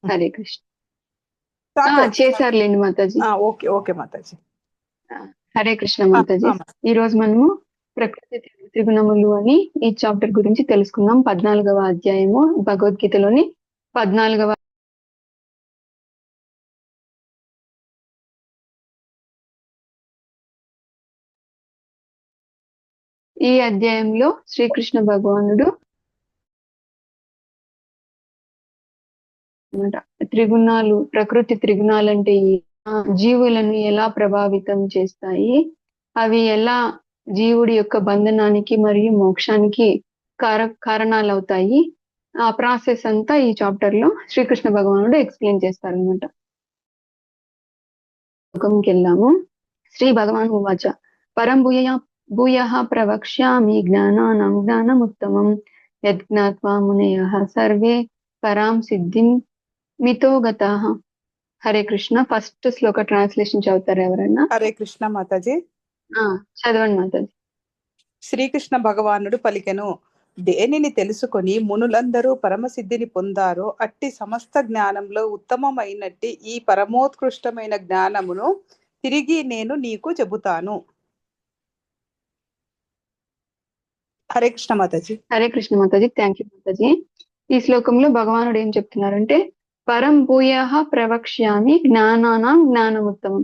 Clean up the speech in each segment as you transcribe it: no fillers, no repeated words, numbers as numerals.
Hare Krishna. Start. చేశారులేండి మాతాజీ. Okay okay మాతాజీ. హరే కృష్ణ మాతాజీ. ఈ రోజు మనము ప్రకృతి త్రిగుణములు అని ఈ చాప్టర్ గురించి తెలుసుకుందాం. 14వ అధ్యాయము భగవద్గీతలోని 14వ ఈ అధ్యాయంలో శ్రీకృష్ణ భగవానుడు త్రిగుణాలు, ప్రకృతి త్రిగుణాలు అంటే జీవులను ఎలా ప్రభావితం చేస్తాయి, అవి ఎలా జీవుడి యొక్క బంధనానికి మరియు మోక్షానికి కారణాలు అవుతాయి, ఆ ప్రాసెస్ అంతా ఈ చాప్టర్ లో శ్రీకృష్ణ భగవానుడు ఎక్స్ప్లెయిన్ చేస్తారనమాట. శ్లోకంకి వెళ్దాము. శ్రీ భగవాన్ ఉవాచ పరం భూయః ప్రవక్ష్యామి జ్ఞానానాం జ్ఞానముత్తమం యజ్ఞాత్వా మునయః సర్వే పరాం సిద్ధిం మితో గతాః. హరే కృష్ణ. ఫస్ట్ శ్లోక ట్రాన్స్లేషన్ చదువుతారు ఎవరన్నా? హరే కృష్ణ మాతాజీ. చదవండి మాతాజీ. శ్రీకృష్ణ భగవానుడు పలికెను, దేనిని తెలుసుకొని మునులందరూ పరమసిద్ధిని పొందారో అట్టి సమస్త జ్ఞానంలో ఉత్తమమైనట్టి ఈ పరమోత్కృష్టమైన జ్ఞానమును తిరిగి నేను నీకు చెబుతాను. హరే కృష్ణ మాతాజీ. హరే కృష్ణ మాతాజీ. థ్యాంక్ యూ మాతాజీ. ఈ శ్లోకంలో భగవానుడు ఏం చెప్తున్నారంటే, పరం భూయః ప్రవక్ష్యామి జ్ఞానానాం జ్ఞానముత్తమం.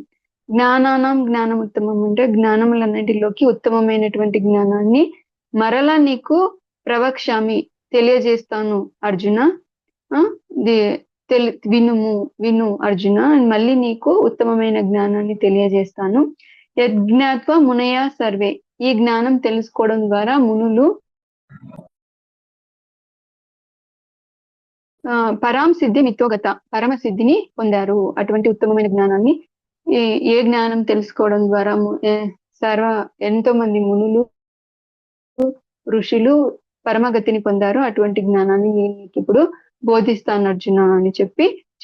జ్ఞానానాం జ్ఞానముత్తమం అంటే జ్ఞానములన్నిటిలోకి ఉత్తమమైనటువంటి జ్ఞానాన్ని మరలా నీకు ప్రవక్ష్యామి తెలియజేస్తాను అర్జున. విను అర్జున, మళ్ళీ నీకు ఉత్తమమైన జ్ఞానాన్ని తెలియజేస్తాను. యజ్ఞాత్వ మునయ సర్వే, ఈ జ్ఞానం తెలుసుకోవడం ద్వారా మునులు పరాం సిద్ధి మితోగత, పరమ సిద్ధిని పొందారు. అటువంటి ఉత్తమమైన జ్ఞానాన్ని ఏ జ్ఞానం తెలుసుకోవడం ద్వారా ఎంతో మంది మునులు ఋషులు పరమగతిని పొందారు. అటువంటి జ్ఞానాన్ని నీకు ఇప్పుడు బోధిస్తాను అర్జున అని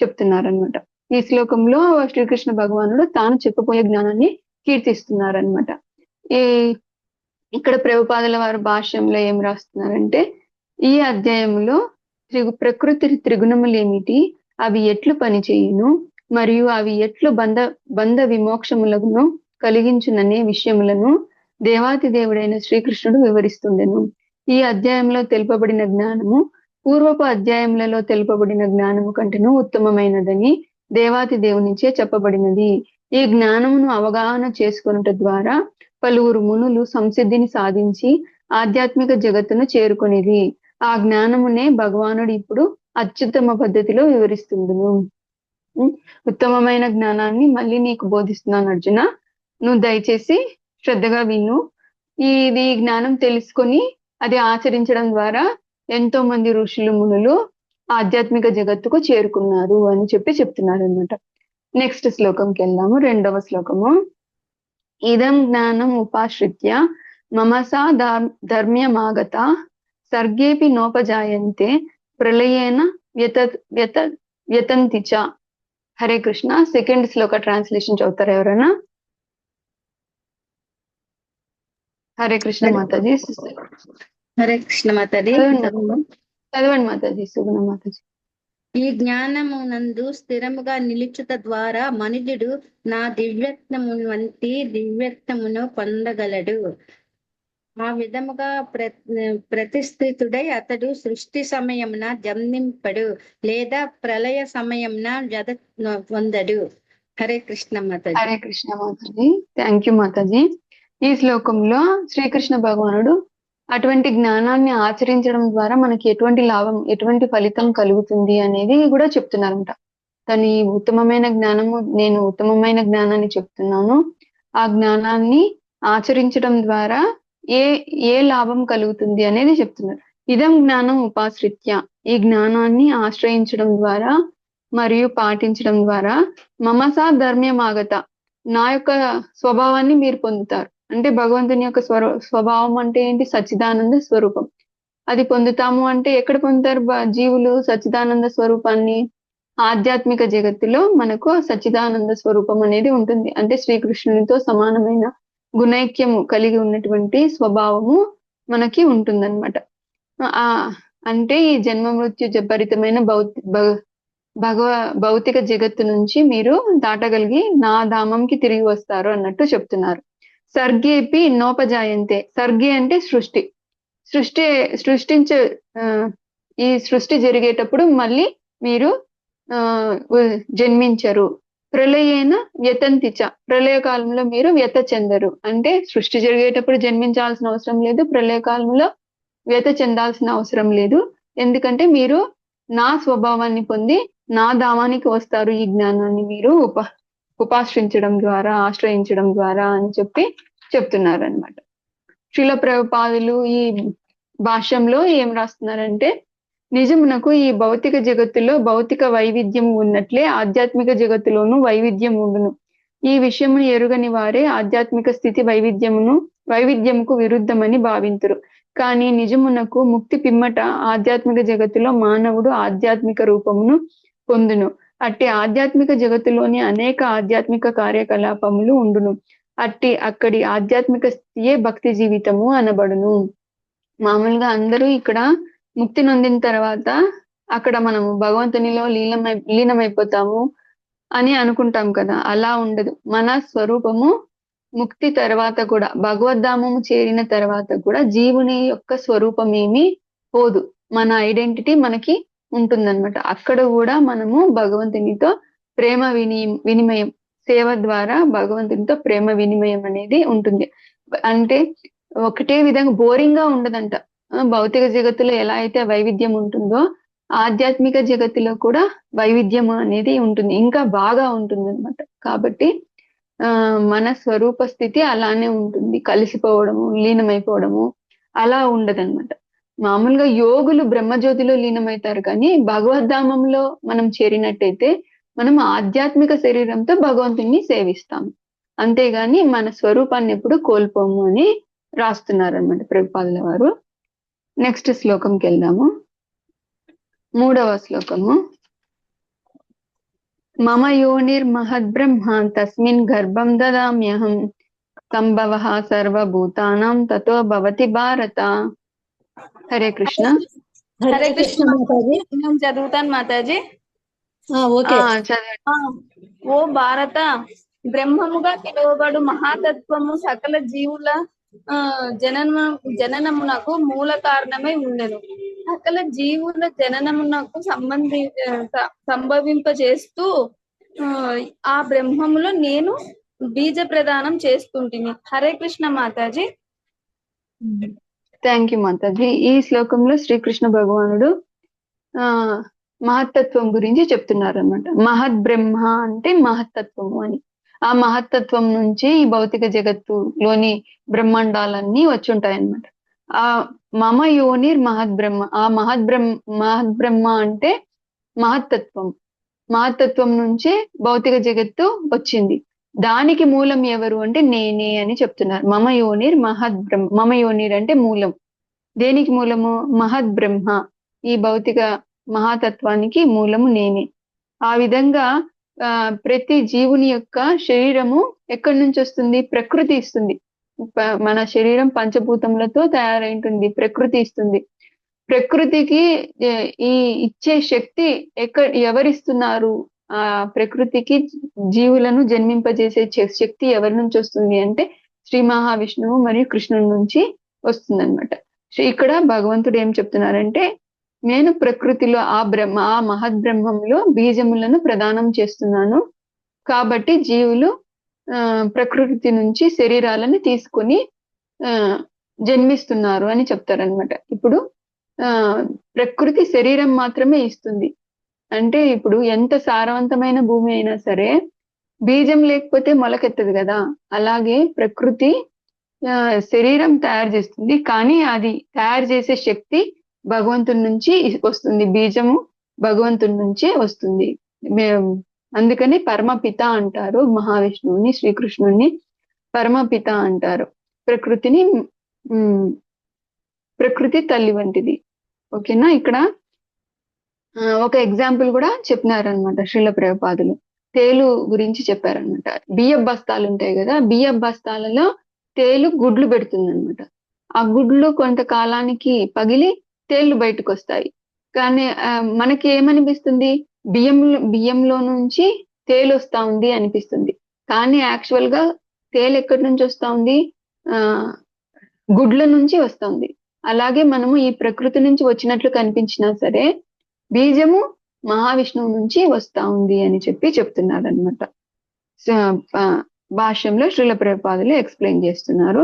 చెప్తున్నారనమాట. ఈ శ్లోకంలో శ్రీకృష్ణ భగవానుడు తాను చెప్పబోయే జ్ఞానాన్ని కీర్తిస్తున్నారనమాట. ఇక్కడ ప్రభుపాదుల వారి భాష్యంలో ఏం రాస్తున్నారంటే, ఈ అధ్యాయంలో ప్రకృతి త్రిగుణములు ఏమిటి, అవి ఎట్లు పనిచేయును, మరియు అవి ఎట్లు బంధ విమోక్షములను కలిగించుననే విషయములను దేవాతి దేవుడైన శ్రీకృష్ణుడు వివరిస్తుండెను. ఈ అధ్యాయంలో తెలుపబడిన జ్ఞానము పూర్వపు అధ్యాయములలో తెలుపబడిన జ్ఞానము కంటేను ఉత్తమమైనదని దేవాతి దేవునిచే చెప్పబడినది. ఈ జ్ఞానమును అవగాహన చేసుకొనుట ద్వారా పలువురు మునులు సంసిద్ధిని సాధించి ఆధ్యాత్మిక జగత్తును చేరుకొనిది. ఆ జ్ఞానమునే భగవానుడు ఇప్పుడు అత్యుత్తమ పద్ధతిలో వివరిస్తుండును. ఉత్తమమైన జ్ఞానాన్ని మళ్ళీ నీకు బోధిస్తున్నాను అర్జున, నువ్వు దయచేసి శ్రద్ధగా విను. ఈ జ్ఞానం తెలుసుకొని అది ఆచరించడం ద్వారా ఎంతో మంది ఋషులు మునులు ఆధ్యాత్మిక జగత్తుకు చేరుకున్నారు అని చెప్తున్నారు అనమాట. నెక్స్ట్ శ్లోకంకి వెళ్దాము. 2వ శ్లోకము. ఇదం జ్ఞానం ఉపాశ్రిత్య మమసా ధర్మ్యమాగత సర్గేపి నోపజాయంతే ప్రళయేన వ్యతంతి చ. హరే కృష్ణ. సెకండ్ శ్లోక ట్రాన్స్లేషన్ చదువుతారు ఎవరైనా? హరే కృష్ణ మాతాజీ. హరే కృష్ణ మాతాజీ. చదవండి మాతాజీ. సుగుణ మాతాజీ. ఈ జ్ఞానమునందు స్థిరముగా నిలుచుట ద్వారా మనుజుడు నా దివ్యత్వము వంటి దివ్యత్వమును పొందగలడు. ఆ విధముగా ప్రతిష్ఠితుడై అతడు సృష్టి సమయమున జన్మింపడు లేదా ప్రళయ సమయమున పొందడు. హరే కృష్ణ మాతాజీ. హరే కృష్ణ మాతాజీ. థ్యాంక్ యూ మాతాజీ. ఈ శ్లోకంలో శ్రీకృష్ణ భగవానుడు అటువంటి జ్ఞానాన్ని ఆచరించడం ద్వారా మనకి ఎటువంటి లాభం, ఎటువంటి ఫలితం కలుగుతుంది అనేది కూడా చెప్తున్నారంట. తను ఈ ఉత్తమమైన జ్ఞానము, నేను ఉత్తమమైన జ్ఞానాన్ని చెప్తున్నాను, ఆ జ్ఞానాన్ని ఆచరించడం ద్వారా ఏ లాభం కలుగుతుంది అనేది చెప్తున్నారు. ఇదం జ్ఞానం ఉపాశ్రిత్య, ఈ జ్ఞానాన్ని ఆశ్రయించడం ద్వారా మరియు పాటించడం ద్వారా మమసా ధర్మ్యమాగత, నా యొక్క స్వభావాన్ని మీరు పొందుతారు. అంటే భగవంతుని యొక్క స్వభావం అంటే ఏంటి? సచ్చిదానంద స్వరూపం. అది పొందుతాము అంటే ఎక్కడ పొందుతారు జీవులు సచ్చిదానంద స్వరూపాన్ని? ఆధ్యాత్మిక జగత్తులో మనకు సచ్చిదానంద స్వరూపం అనేది ఉంటుంది. అంటే శ్రీకృష్ణునితో సమానమైన గుణైక్యము కలిగి ఉన్నటువంటి స్వభావము మనకి ఉంటుందన్నమాట. అంటే ఈ జన్మ మృత్యు భరితమైన భగవ భౌతిక జగత్తు నుంచి మీరు దాటగలిగి నా ధామంకి తిరిగి వస్తారు అన్నట్టు చెప్తున్నారు. సర్గేపి నోపజాయంతే. సర్గే అంటే సృష్టి. సృష్టి సృష్టించే ఈ సృష్టి జరిగేటప్పుడు మళ్ళీ మీరు జన్మించరు. ప్రళయేన వ్యతంతిచ. ప్రళయ కాలంలో మీరు వ్యత చెందరు. అంటే సృష్టి జరిగేటప్పుడు జన్మించాల్సిన అవసరం లేదు, ప్రళయ కాలంలో వ్యత చెందాల్సిన అవసరం లేదు. ఎందుకంటే మీరు నా స్వభావాన్ని పొంది నా ధామానికి వస్తారు ఈ జ్ఞానాన్ని మీరు ఉపాశ్రించడం ద్వారా, ఆశ్రయించడం ద్వారా అని చెప్తున్నారు అనమాట. శ్రీల ప్రభుపాదులు ఈ భాష్యంలో ఏం రాస్తున్నారంటే, నిజమునకు ఈ భౌతిక జగత్తులో భౌతిక వైవిధ్యం ఉన్నట్లే ఆధ్యాత్మిక జగత్తులోనూ వైవిధ్యం ఉండును. ఈ విషయమును ఎరుగని వారే ఆధ్యాత్మిక స్థితి వైవిధ్యముకు విరుద్ధమని భావింతురు. కానీ నిజమునకు ముక్తి పిమ్మట ఆధ్యాత్మిక జగత్తులో మానవుడు ఆధ్యాత్మిక రూపమును పొందును. అట్టి ఆధ్యాత్మిక జగత్తులోని అనేక ఆధ్యాత్మిక కార్యకలాపములు ఉండును. అక్కడి ఆధ్యాత్మిక స్థితియే భక్తి జీవితము అనబడును. మామూలుగా అందరూ ఇక్కడ ముక్తి నొందిన తర్వాత అక్కడ మనము భగవంతునిలో లీనమైపోతాము అని అనుకుంటాం కదా, అలా ఉండదు. మన స్వరూపము ముక్తి తర్వాత కూడా, భగవద్ధామము చేరిన తర్వాత కూడా జీవుని యొక్క స్వరూపం ఏమీ పోదు. మన ఐడెంటిటీ మనకి ఉంటుందన్నమాట. అక్కడ కూడా మనము భగవంతునితో ప్రేమ వినిమయం, సేవ ద్వారా భగవంతునితో ప్రేమ వినిమయం అనేది ఉంటుంది. అంటే ఒకటే విధంగా బోరింగ్ గా ఉండదంట. భౌతిక జగత్తులో ఎలా అయితే వైవిధ్యం ఉంటుందో ఆధ్యాత్మిక జగత్తులో కూడా వైవిధ్యం అనేది ఉంటుంది, ఇంకా బాగా ఉంటుంది అనమాట. కాబట్టి మన స్వరూప స్థితి అలానే ఉంటుంది. కలిసిపోవడము, లీనమైపోవడము అలా ఉండదన్నమాట. మామూలుగా యోగులు బ్రహ్మజ్యోతిలో లీనమవుతారు, కానీ భగవద్ధామంలో మనం చేరినట్టయితే మనం ఆధ్యాత్మిక శరీరంతో భగవంతుని సేవిస్తాము, అంతేగాని మన స్వరూపాన్ని ఎప్పుడు కోల్పోము అని రాస్తున్నారు అనమాట ప్రభుపాదుల వారు. నెక్స్ట్ శ్లోకంకి వెళ్దాము. 3వ శ్లోకము. మమ యోనిర్మహద్బ్రహ్మ తస్మిన్ గర్భం దదామ్యహం సంభవః సర్వభూతానాం తతో భవతి భారత. హరే కృష్ణ. హరే కృష్ణ మాతాజీ. నేను చదువుతాను మాతాజీ. ఓ భారత, బ్రహ్మముగా పిలువబడు మహాతత్వము సకల జీవుల జననమునకు మూల కారణమై ఉండెను. సకల జీవుల జననమునకు సంభవింపజేస్తూ ఆ బ్రహ్మములో నేను బీజ ప్రదానం చేస్తుంటిని. హరే కృష్ణ మాతాజీ. థ్యాంక్ యూ మాతాజీ. ఈ శ్లోకంలో శ్రీకృష్ణ భగవానుడు మహత్తత్వం గురించి చెప్తున్నారు అనమాట. మహద్ బ్రహ్మ అంటే మహత్తత్వము అని. ఆ మహత్తత్వం నుంచి ఈ భౌతిక జగత్తులోని బ్రహ్మాండాలన్నీ వచ్చి ఉంటాయి అన్నమాట. ఆ మమ యోనిర్ మహద్బ్రహ్మ, ఆ మహద్బ్రహ్మ అంటే మహత్తత్వం. మహత్తత్వం నుంచి భౌతిక జగత్తు వచ్చింది. దానికి మూలం ఎవరు అంటే నేనే అని చెప్తున్నారు. మమ యోనిర్ మహద్బ్రహ్మ. మమ యోనిర్ అంటే మూలం. దేనికి మూలము? మహద్బ్రహ్మ. ఈ భౌతిక మహాతత్వానికి మూలము నేనే. ఆ విధంగా ప్రతి జీవుని యొక్క శరీరము ఎక్కడి నుంచి వస్తుంది? ప్రకృతి ఇస్తుంది. మన శరీరం పంచభూతములతో తయారై ఉంటుంది, ప్రకృతి ఇస్తుంది. ప్రకృతికి ఈ ఇచ్చే శక్తి ఎవరిస్తున్నారు? ఆ ప్రకృతికి జీవులను జన్మింపజేసే శక్తి ఎవరి నుంచి వస్తుంది అంటే శ్రీ మహావిష్ణువు మరియు కృష్ణుడి నుంచి వస్తుంది అనమాట. ఇక్కడ భగవంతుడు ఏం చెప్తున్నారంటే, నేను ప్రకృతిలో ఆ మహద్బ్రహ్మంలో బీజములను ప్రదానం చేస్తున్నాను. కాబట్టి జీవులు ప్రకృతి నుంచి శరీరాలను తీసుకొని జన్మిస్తున్నారు అని చెప్తారనమాట. ఇప్పుడు ప్రకృతి శరీరం మాత్రమే ఇస్తుంది. అంటే ఇప్పుడు ఎంత సారవంతమైన భూమి అయినా సరే బీజం లేకపోతే మొలకెత్తదు కదా. అలాగే ప్రకృతి శరీరం తయారు చేస్తుంది, కానీ అది తయారు చేసే శక్తి భగవంతుడి నుంచి వస్తుంది. బీజము భగవంతుడి నుంచే వస్తుంది. అందుకని పరమపిత అంటారు మహావిష్ణువుని, శ్రీకృష్ణుడిని పరమపిత అంటారు. ప్రకృతి తల్లి వంటిది. ఓకేనా? ఇక్కడ ఒక ఎగ్జాంపుల్ కూడా చెప్పినారనమాట శ్రీల ప్రభుపాదులు. తేలు గురించి చెప్పారనమాట. బియ్య బస్తాలు ఉంటాయి కదా, బియ్య బస్తాలలో తేలు గుడ్లు పెడుతుంది అనమాట. ఆ గుడ్లు కొంతకాలానికి పగిలి తేళ్లు బయటకు వస్తాయి. కానీ మనకి ఏమనిపిస్తుంది? బియ్యంలో నుంచి తేలు వస్తా ఉంది అనిపిస్తుంది. కానీ యాక్చువల్ గా తేలు ఎక్కడి నుంచి వస్తా ఉంది? ఆ గుడ్ల నుంచి వస్తుంది. అలాగే మనము ఈ ప్రకృతి నుంచి వచ్చినట్లు కనిపించినా సరే బీజము మహావిష్ణువు నుంచి వస్తా ఉంది అని చెప్పి చెప్తున్నారు అనమాట. భాష్యంలో శ్రీల ప్రభుపాదులు ఎక్స్ప్లెయిన్ చేస్తున్నారు.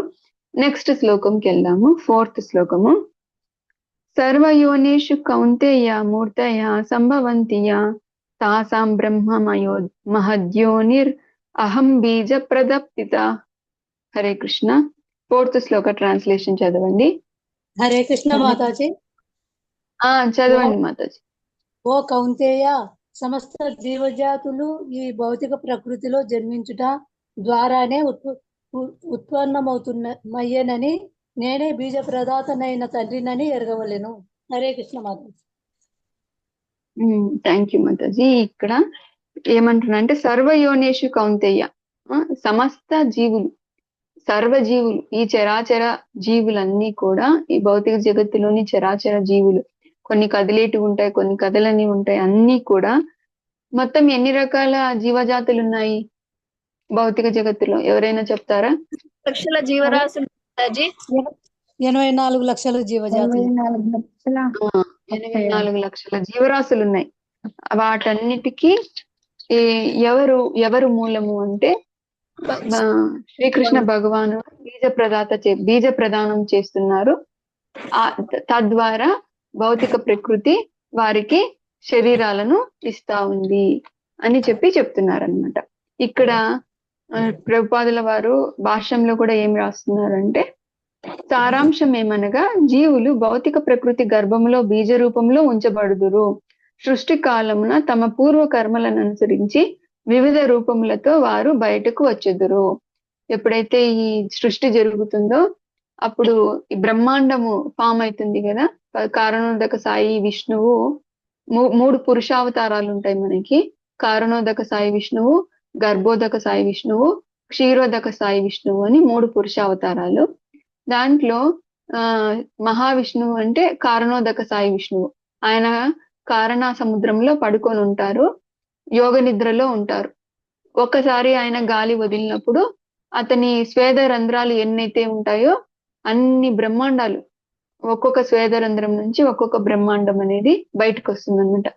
నెక్స్ట్ శ్లోకంకి వెళ్దాము. 4th శ్లోకము. సర్వయోనిషు కౌంతేయ మూర్తయ సంభవంతియ తాసాం బ్రహ్మమయో మహద్యోనిర్ అహం బీజ ప్రదప్తిత. హరే కృష్ణ. 4th శ్లోక ట్రాన్స్లేషన్ చదవండి. హరే కృష్ణ మాతాజీ. చదవండి మాతాజీ. ఓ కౌంతేయ, సమస్త జీవజాతులు ఈ భౌతిక ప్రకృతిలో జన్మించుట ద్వారానే ఉత్పన్నమయ్యేనని నేనే బీజ ప్రదాతనైన తండ్రినని ఎరగవలెను. హరే కృష్ణ మాతాజీ. థ్యాంక్ యూ మాతాజీ. ఇక్కడ ఏమంటున్నారంటే సర్వయోనేషు కౌంతేయ, సమస్త జీవులు, సర్వజీవులు, ఈ చరాచర జీవులన్నీ కూడా, ఈ భౌతిక జగత్తులోని చరాచర జీవులు, కొన్ని కదిలేటివి ఉంటాయి, కొన్ని కదలని ఉంటాయి, అన్ని కూడా మొత్తం ఎన్ని రకాల జీవజాతులు ఉన్నాయి భౌతిక జగత్తులో? ఎవరైనా చెప్తారా? లక్షల జీవరాశులు మాతాజీ. 84 లక్షల జీవజాతులు. 84 లక్షల జీవరాశులు ఉన్నాయి. వాటన్నిటికీ ఎవరు మూలము అంటే శ్రీకృష్ణ భగవాను బీజ ప్రదానం చేస్తున్నారు. తద్వారా భౌతిక ప్రకృతి వారికి శరీరాలను ఇస్తా ఉంది అని చెప్పి చెప్తున్నారనమాట. ఇక్కడ ప్రభుపాదుల వారు భాష్యంలో కూడా ఏం రాస్తున్నారంటే, సారాంశం ఏమనగా జీవులు భౌతిక ప్రకృతి గర్భంలో బీజ రూపంలో ఉంచబడుదురు. సృష్టి కాలమున తమ పూర్వ కర్మలను అనుసరించి వివిధ రూపములతో వారు బయటకు వచ్చెదురు. ఎప్పుడైతే ఈ సృష్టి జరుగుతుందో అప్పుడు ఈ బ్రహ్మాండము ఫామ్ అవుతుంది కదా. కారణోదక సాయి విష్ణువు, 3 పురుషావతారాలు ఉంటాయి మనకి. కారణోదక సాయి విష్ణువు, గర్భోదక సాయి విష్ణువు, క్షీరోదక సాయి విష్ణువు అని 3 పురుషావతారాలు. దాంట్లో మహావిష్ణువు అంటే కారణోదక సాయి విష్ణువు. ఆయన కారణ సముద్రంలో పడుకొని ఉంటారు, యోగ నిద్రలో ఉంటారు. ఒక్కసారి ఆయన గాలి వదిలినప్పుడు అతని స్వేద రంధ్రాలు ఎన్నైతే ఉంటాయో అన్ని బ్రహ్మాండాలు, ఒక్కొక్క స్వేద రంధ్రం నుంచి ఒక్కొక్క బ్రహ్మాండం అనేది బయటకు వస్తుంది అనమాట.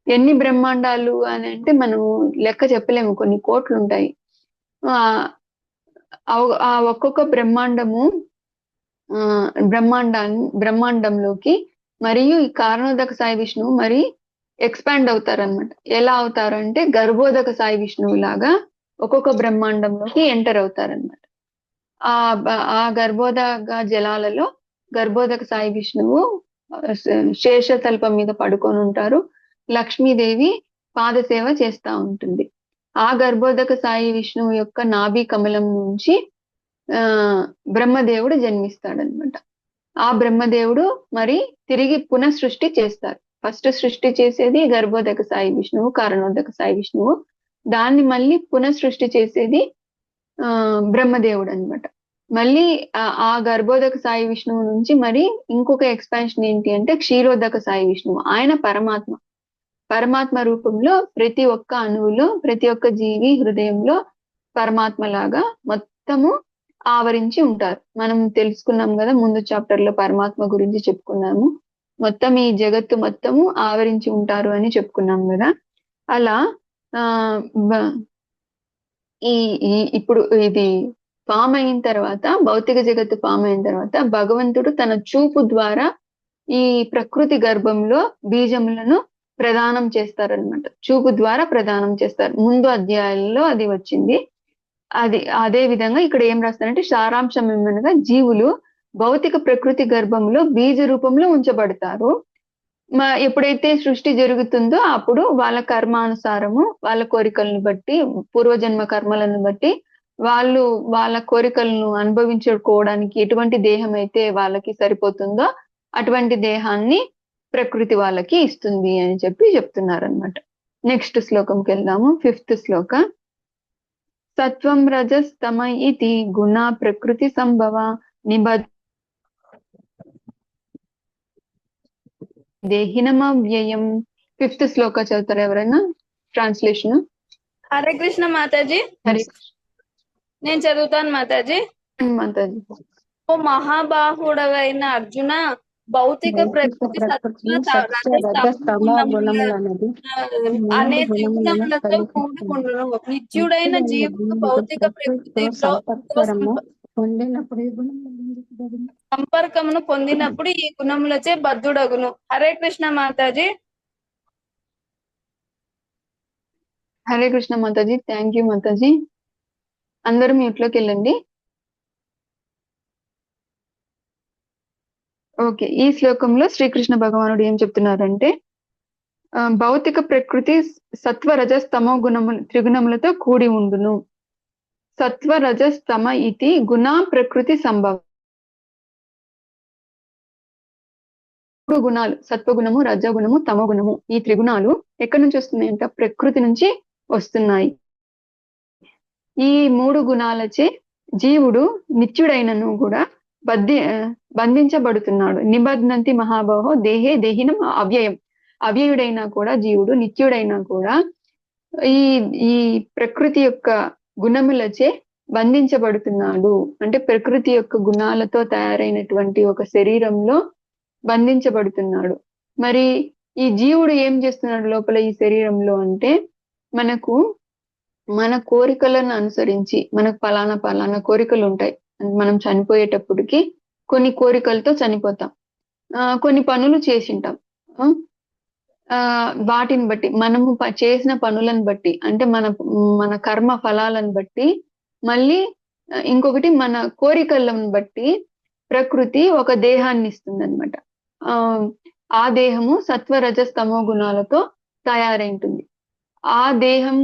ఎన్ని బ్రహ్మాండాలు అని అంటే మనం లెక్క చెప్పలేము, కొన్ని కోట్లు ఉంటాయి. ఆ ఒక్కొక్క బ్రహ్మాండంలోకి మరియు ఈ కారణోదక సాయి విష్ణువు మరి ఎక్స్పాండ్ అవుతారనమాట. ఎలా అవుతారంటే గర్భోదక సాయి విష్ణువు లాగా ఒక్కొక్క బ్రహ్మాండంలోకి ఎంటర్ అవుతారనమాట. ఆ గర్భోదక జలాలలో గర్భోదక సాయి విష్ణువు శేషతల్పం మీద పడుకొని ఉంటారు. లక్ష్మీదేవి పాదసేవ చేస్తా ఉంటుంది. ఆ గర్భోదక సాయి విష్ణువు యొక్క నాభి కమలం నుంచి బ్రహ్మదేవుడు జన్మిస్తాడనమాట. ఆ బ్రహ్మదేవుడు మరి తిరిగి పునఃసృష్టి చేస్తారు. ఫస్ట్ సృష్టి చేసేది గర్భోదక సాయి విష్ణువు, కారణోదక సాయి విష్ణువు. దాన్ని మళ్ళీ పునఃసృష్టి చేసేది బ్రహ్మదేవుడు అనమాట. మళ్ళీ ఆ గర్భోదక సాయి విష్ణువు నుంచి మరి ఇంకొక ఎక్స్పాన్షన్ ఏంటి అంటే క్షీరోదక సాయి విష్ణువు. ఆయన పరమాత్మ రూపంలో ప్రతి ఒక్క అణువులో, ప్రతి ఒక్క జీవి హృదయంలో పరమాత్మ లాగా మొత్తము ఆవరించి ఉంటారు. మనం తెలుసుకున్నాం కదా, ముందు చాప్టర్ లో పరమాత్మ గురించి చెప్పుకున్నాము. మొత్తం ఈ జగత్తు మొత్తము ఆవరించి ఉంటారు అని చెప్పుకున్నాం కదా. అలా ఇప్పుడు ఇది ఫామ్ అయిన తర్వాత, భౌతిక జగత్తు ఫామ్ అయిన తర్వాత భగవంతుడు తన చూపు ద్వారా ఈ ప్రకృతి గర్భంలో బీజములను ప్రదానం చేస్తారనమాట. చూపు ద్వారా ప్రదానం చేస్తారు. ముందు అధ్యాయాల్లో అది వచ్చింది. అదే విధంగా ఇక్కడ ఏం రాస్తారంటే సారాంశం ఏమనగా జీవులు భౌతిక ప్రకృతి గర్భంలో బీజ రూపంలో ఉంచబడతారు. ఎప్పుడైతే సృష్టి జరుగుతుందో అప్పుడు వాళ్ళ కర్మానుసారము, వాళ్ళ కోరికలను బట్టి, పూర్వజన్మ కర్మలను బట్టి వాళ్ళు వాళ్ళ కోరికలను అనుభవించుకోవడానికి ఎటువంటి దేహం అయితే వాళ్ళకి సరిపోతుందో అటువంటి దేహాన్ని ప్రకృతి వాళ్ళకి ఇస్తుంది అని చెప్పి చెప్తున్నారు అనమాట. నెక్స్ట్ శ్లోకంకి వెళ్దాము. 5th శ్లోక. సత్వం రజస్తమ ఇతి గుణ ప్రకృతి సంభవ నిబద్ధ దేహినమవ్యయం 5th శ్లోక చదువుతారా ఎవరైనా? ట్రాన్స్లేషన్. హరే కృష్ణ మాతాజీ. హరే నేను చదువుతాను మాతాజీ. మాతాజీ. ఓ మహాబాహుడవైన అర్జున, భౌతిక ప్రకృతి అనే త్రిగుణములతో కూడుకుండును. నిత్యుడైన జీవుడు భౌతిక ప్రకృతిలో సంపర్కమును పొందినప్పుడు ఈ గుణములచే బద్ధుడగును. హరే కృష్ణ మాతాజీ. హరే కృష్ణ మాతాజీ. థ్యాంక్ యూ మాతాజీ. అందరూ మ్యూట్ లోకి వెళ్ళండి. ఓకే, ఈ శ్లోకంలో శ్రీకృష్ణ భగవానుడు ఏం చెప్తున్నారంటే, భౌతిక ప్రకృతి సత్వ రజస్ తమో గుణములు త్రిగుణములతో కూడి ఉండును. సత్వ రజస్ తమ ఇది గుణ ప్రకృతి సంభవ. 3 గుణాలు, సత్వగుణము, రజగుణము, తమో గుణము, ఈ త్రిగుణాలు ఎక్కడి నుంచి వస్తున్నాయంట? ప్రకృతి నుంచి వస్తున్నాయి. ఈ 3 గుణాలచే జీవుడు నిత్యుడైనను కూడా బంధించబడుతున్నాడు. నిబధ్నంతి మహాబాహో దేహే దేహినం అవ్యయం. అవ్యయుడైనా కూడా జీవుడు, నిత్యుడైనా కూడా ఈ ప్రకృతి యొక్క గుణములచే బంధించబడుతున్నాడు. అంటే ప్రకృతి యొక్క గుణాలతో తయారైనటువంటి ఒక శరీరంలో బంధించబడుతున్నాడు. మరి ఈ జీవుడు ఏం చేస్తున్నాడు లోపల ఈ శరీరంలో అంటే, మన కోరికలను అనుసరించి, మనకు పలానా కోరికలు ఉంటాయి. మనం చనిపోయేటప్పటికి కొన్ని కోరికలతో చనిపోతాం. కొన్ని పనులు చేసింటాం. వాటిని బట్టి, మనము చేసిన పనులను బట్టి, అంటే మన కర్మ ఫలాలను బట్టి, మళ్ళీ ఇంకొకటి మన కోరికలను బట్టి ప్రకృతి ఒక దేహాన్ని ఇస్తుంది అనమాట. ఆ దేహము సత్వ రజస్ తమో గుణాలతో తయారై ఉంటుంది. ఆ దేహం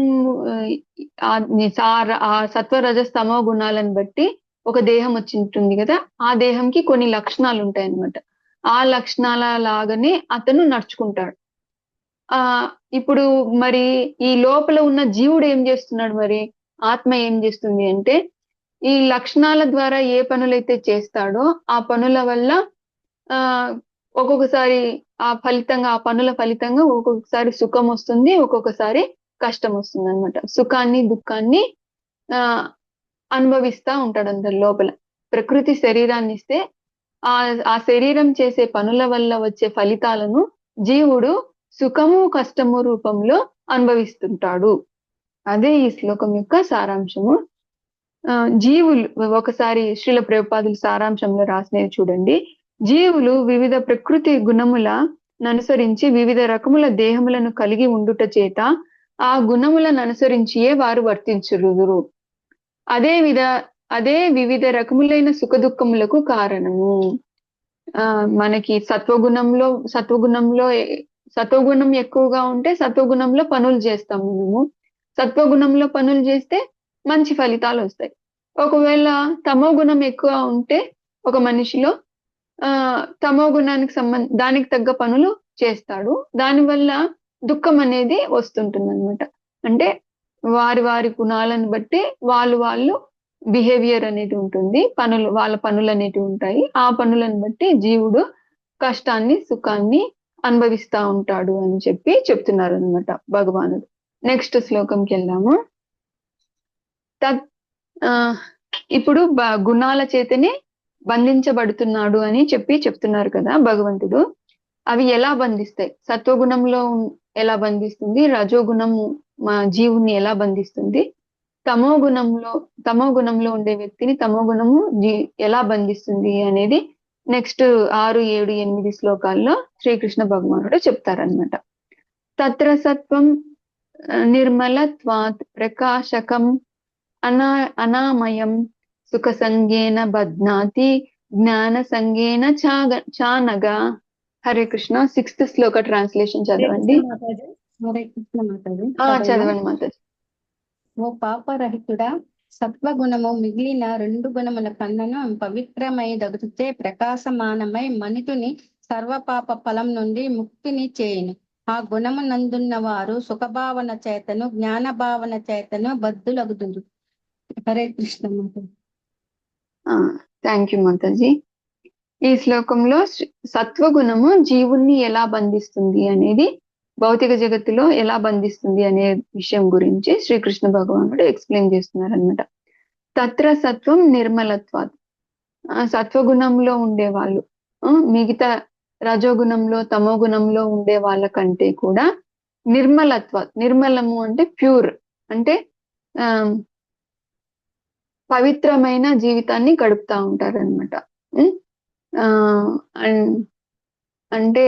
ఆ సత్వ రజస్ తమో గుణాలను బట్టి ఒక దేహం వచ్చి ఉంటుంది కదా, ఆ దేహంకి కొన్ని లక్షణాలు ఉంటాయి అన్నమాట. ఆ లక్షణాల లాగానే అతను నడుచుకుంటాడు. ఇప్పుడు మరి ఈ లోపల ఉన్న జీవుడు ఏం చేస్తున్నాడు? మరి ఆత్మ ఏం చేస్తుంది అంటే, ఈ లక్షణాల ద్వారా ఏ పనులైతే చేస్తాడో ఆ పనుల వల్ల ఒక్కొక్కసారి ఆ పనుల ఫలితంగా ఒక్కొక్కసారి సుఖం వస్తుంది, ఒక్కొక్కసారి కష్టం వస్తుంది అనమాట. సుఖాన్ని దుఃఖాన్ని అనుభవిస్తా ఉంటాడు అందరి లోపల. ప్రకృతి శరీరాన్ని ఇస్తే ఆ శరీరం చేసే పనుల వల్ల వచ్చే ఫలితాలను జీవుడు సుఖము కష్టము రూపంలో అనుభవిస్తుంటాడు. అదే ఈ శ్లోకం యొక్క సారాంశము. జీవులు, ఒకసారి శ్రీల ప్రభుపాదుల సారాంశంలో రాసినది చూడండి. జీవులు వివిధ ప్రకృతి గుణముల అనుసరించి వివిధ రకముల దేహములను కలిగి ఉండుట చేత ఆ గుణములను అనుసరించియే వారు వర్తించుదురు. అదే వివిధ రకములైన సుఖ దుఃఖములకు కారణము. మనకి సత్వగుణం ఎక్కువగా ఉంటే సత్వగుణంలో పనులు చేస్తాం మనము. సత్వగుణంలో పనులు చేస్తే మంచి ఫలితాలు వస్తాయి. ఒకవేళ తమో గుణం ఎక్కువ ఉంటే ఒక మనిషిలో తమో గుణానికి దానికి తగ్గ పనులు చేస్తాడు. దానివల్ల దుఃఖం అనేది వస్తుంటుంది అనమాట. అంటే వారి గుణాలను బట్టి వాళ్ళు బిహేవియర్ అనేది ఉంటుంది, వాళ్ళ పనులు అనేటివి ఉంటాయి. ఆ పనులను బట్టి జీవుడు కష్టాన్ని సుఖాన్ని అనుభవిస్తా ఉంటాడు అని చెప్తున్నారు అనమాట భగవానుడు. నెక్స్ట్ శ్లోకంకి వెళ్దాము. ఇప్పుడు గుణాల చేతనే బంధించబడుతున్నాడు అని చెప్తున్నారు కదా భగవంతుడు. అవి ఎలా బంధిస్తాయి? సత్వగుణంలో ఎలా బంధిస్తుంది? రజోగుణము మా జీవుని ఎలా బంధిస్తుంది? తమో గుణంలో ఉండే వ్యక్తిని తమో గుణము ఎలా బంధిస్తుంది అనేది నెక్స్ట్ 6, 7, 8 శ్లోకాల్లో శ్రీకృష్ణ భగవానుడు చెప్తారనమాట. తత్ర సత్వం నిర్మలత్వాత్ ప్రకాశకం అనామయం సుఖ సంగేన బధ్నాతి జ్ఞాన సంగేన చానగా. హరే కృష్ణ. 6th శ్లోక ట్రాన్స్లేషన్ చదవండి. హరే కృష్ణ మాతాజీ. చదవండి మాతాజీ. ఓ పాపరహితుడా, సత్వగుణము మిగిలిన 2 గుణముల కన్నను పవిత్రమై దగుతే ప్రకాశమానమై మనిషిని సర్వపాప ఫలం నుండి ముక్తిని చేయును. ఆ గుణము నందున్న వారు సుఖభావన చేతను జ్ఞాన భావన చేతను బద్ధులగుదురు. హరే కృష్ణ మాతాజీ. థ్యాంక్ యూ మాతాజీ. ఈ శ్లోకంలో సత్వగుణము జీవుణ్ణి ఎలా బంధిస్తుంది అనేది భౌతిక జగత్తులో ఎలా బంధిస్తుంది అనే విషయం గురించి శ్రీకృష్ణ భగవానుడు ఎక్స్ప్లెయిన్ చేస్తున్నారు అనమాట. తత్ర సత్వం నిర్మలత్వాత్, సత్వగుణంలో ఉండే వాళ్ళు మిగతా రజోగుణంలో తమో గుణంలో ఉండే వాళ్ళ కంటే కూడా నిర్మలము అంటే ప్యూర్, అంటే ఆ పవిత్రమైన జీవితాన్ని గడుపుతా ఉంటారన్నమాట. అంటే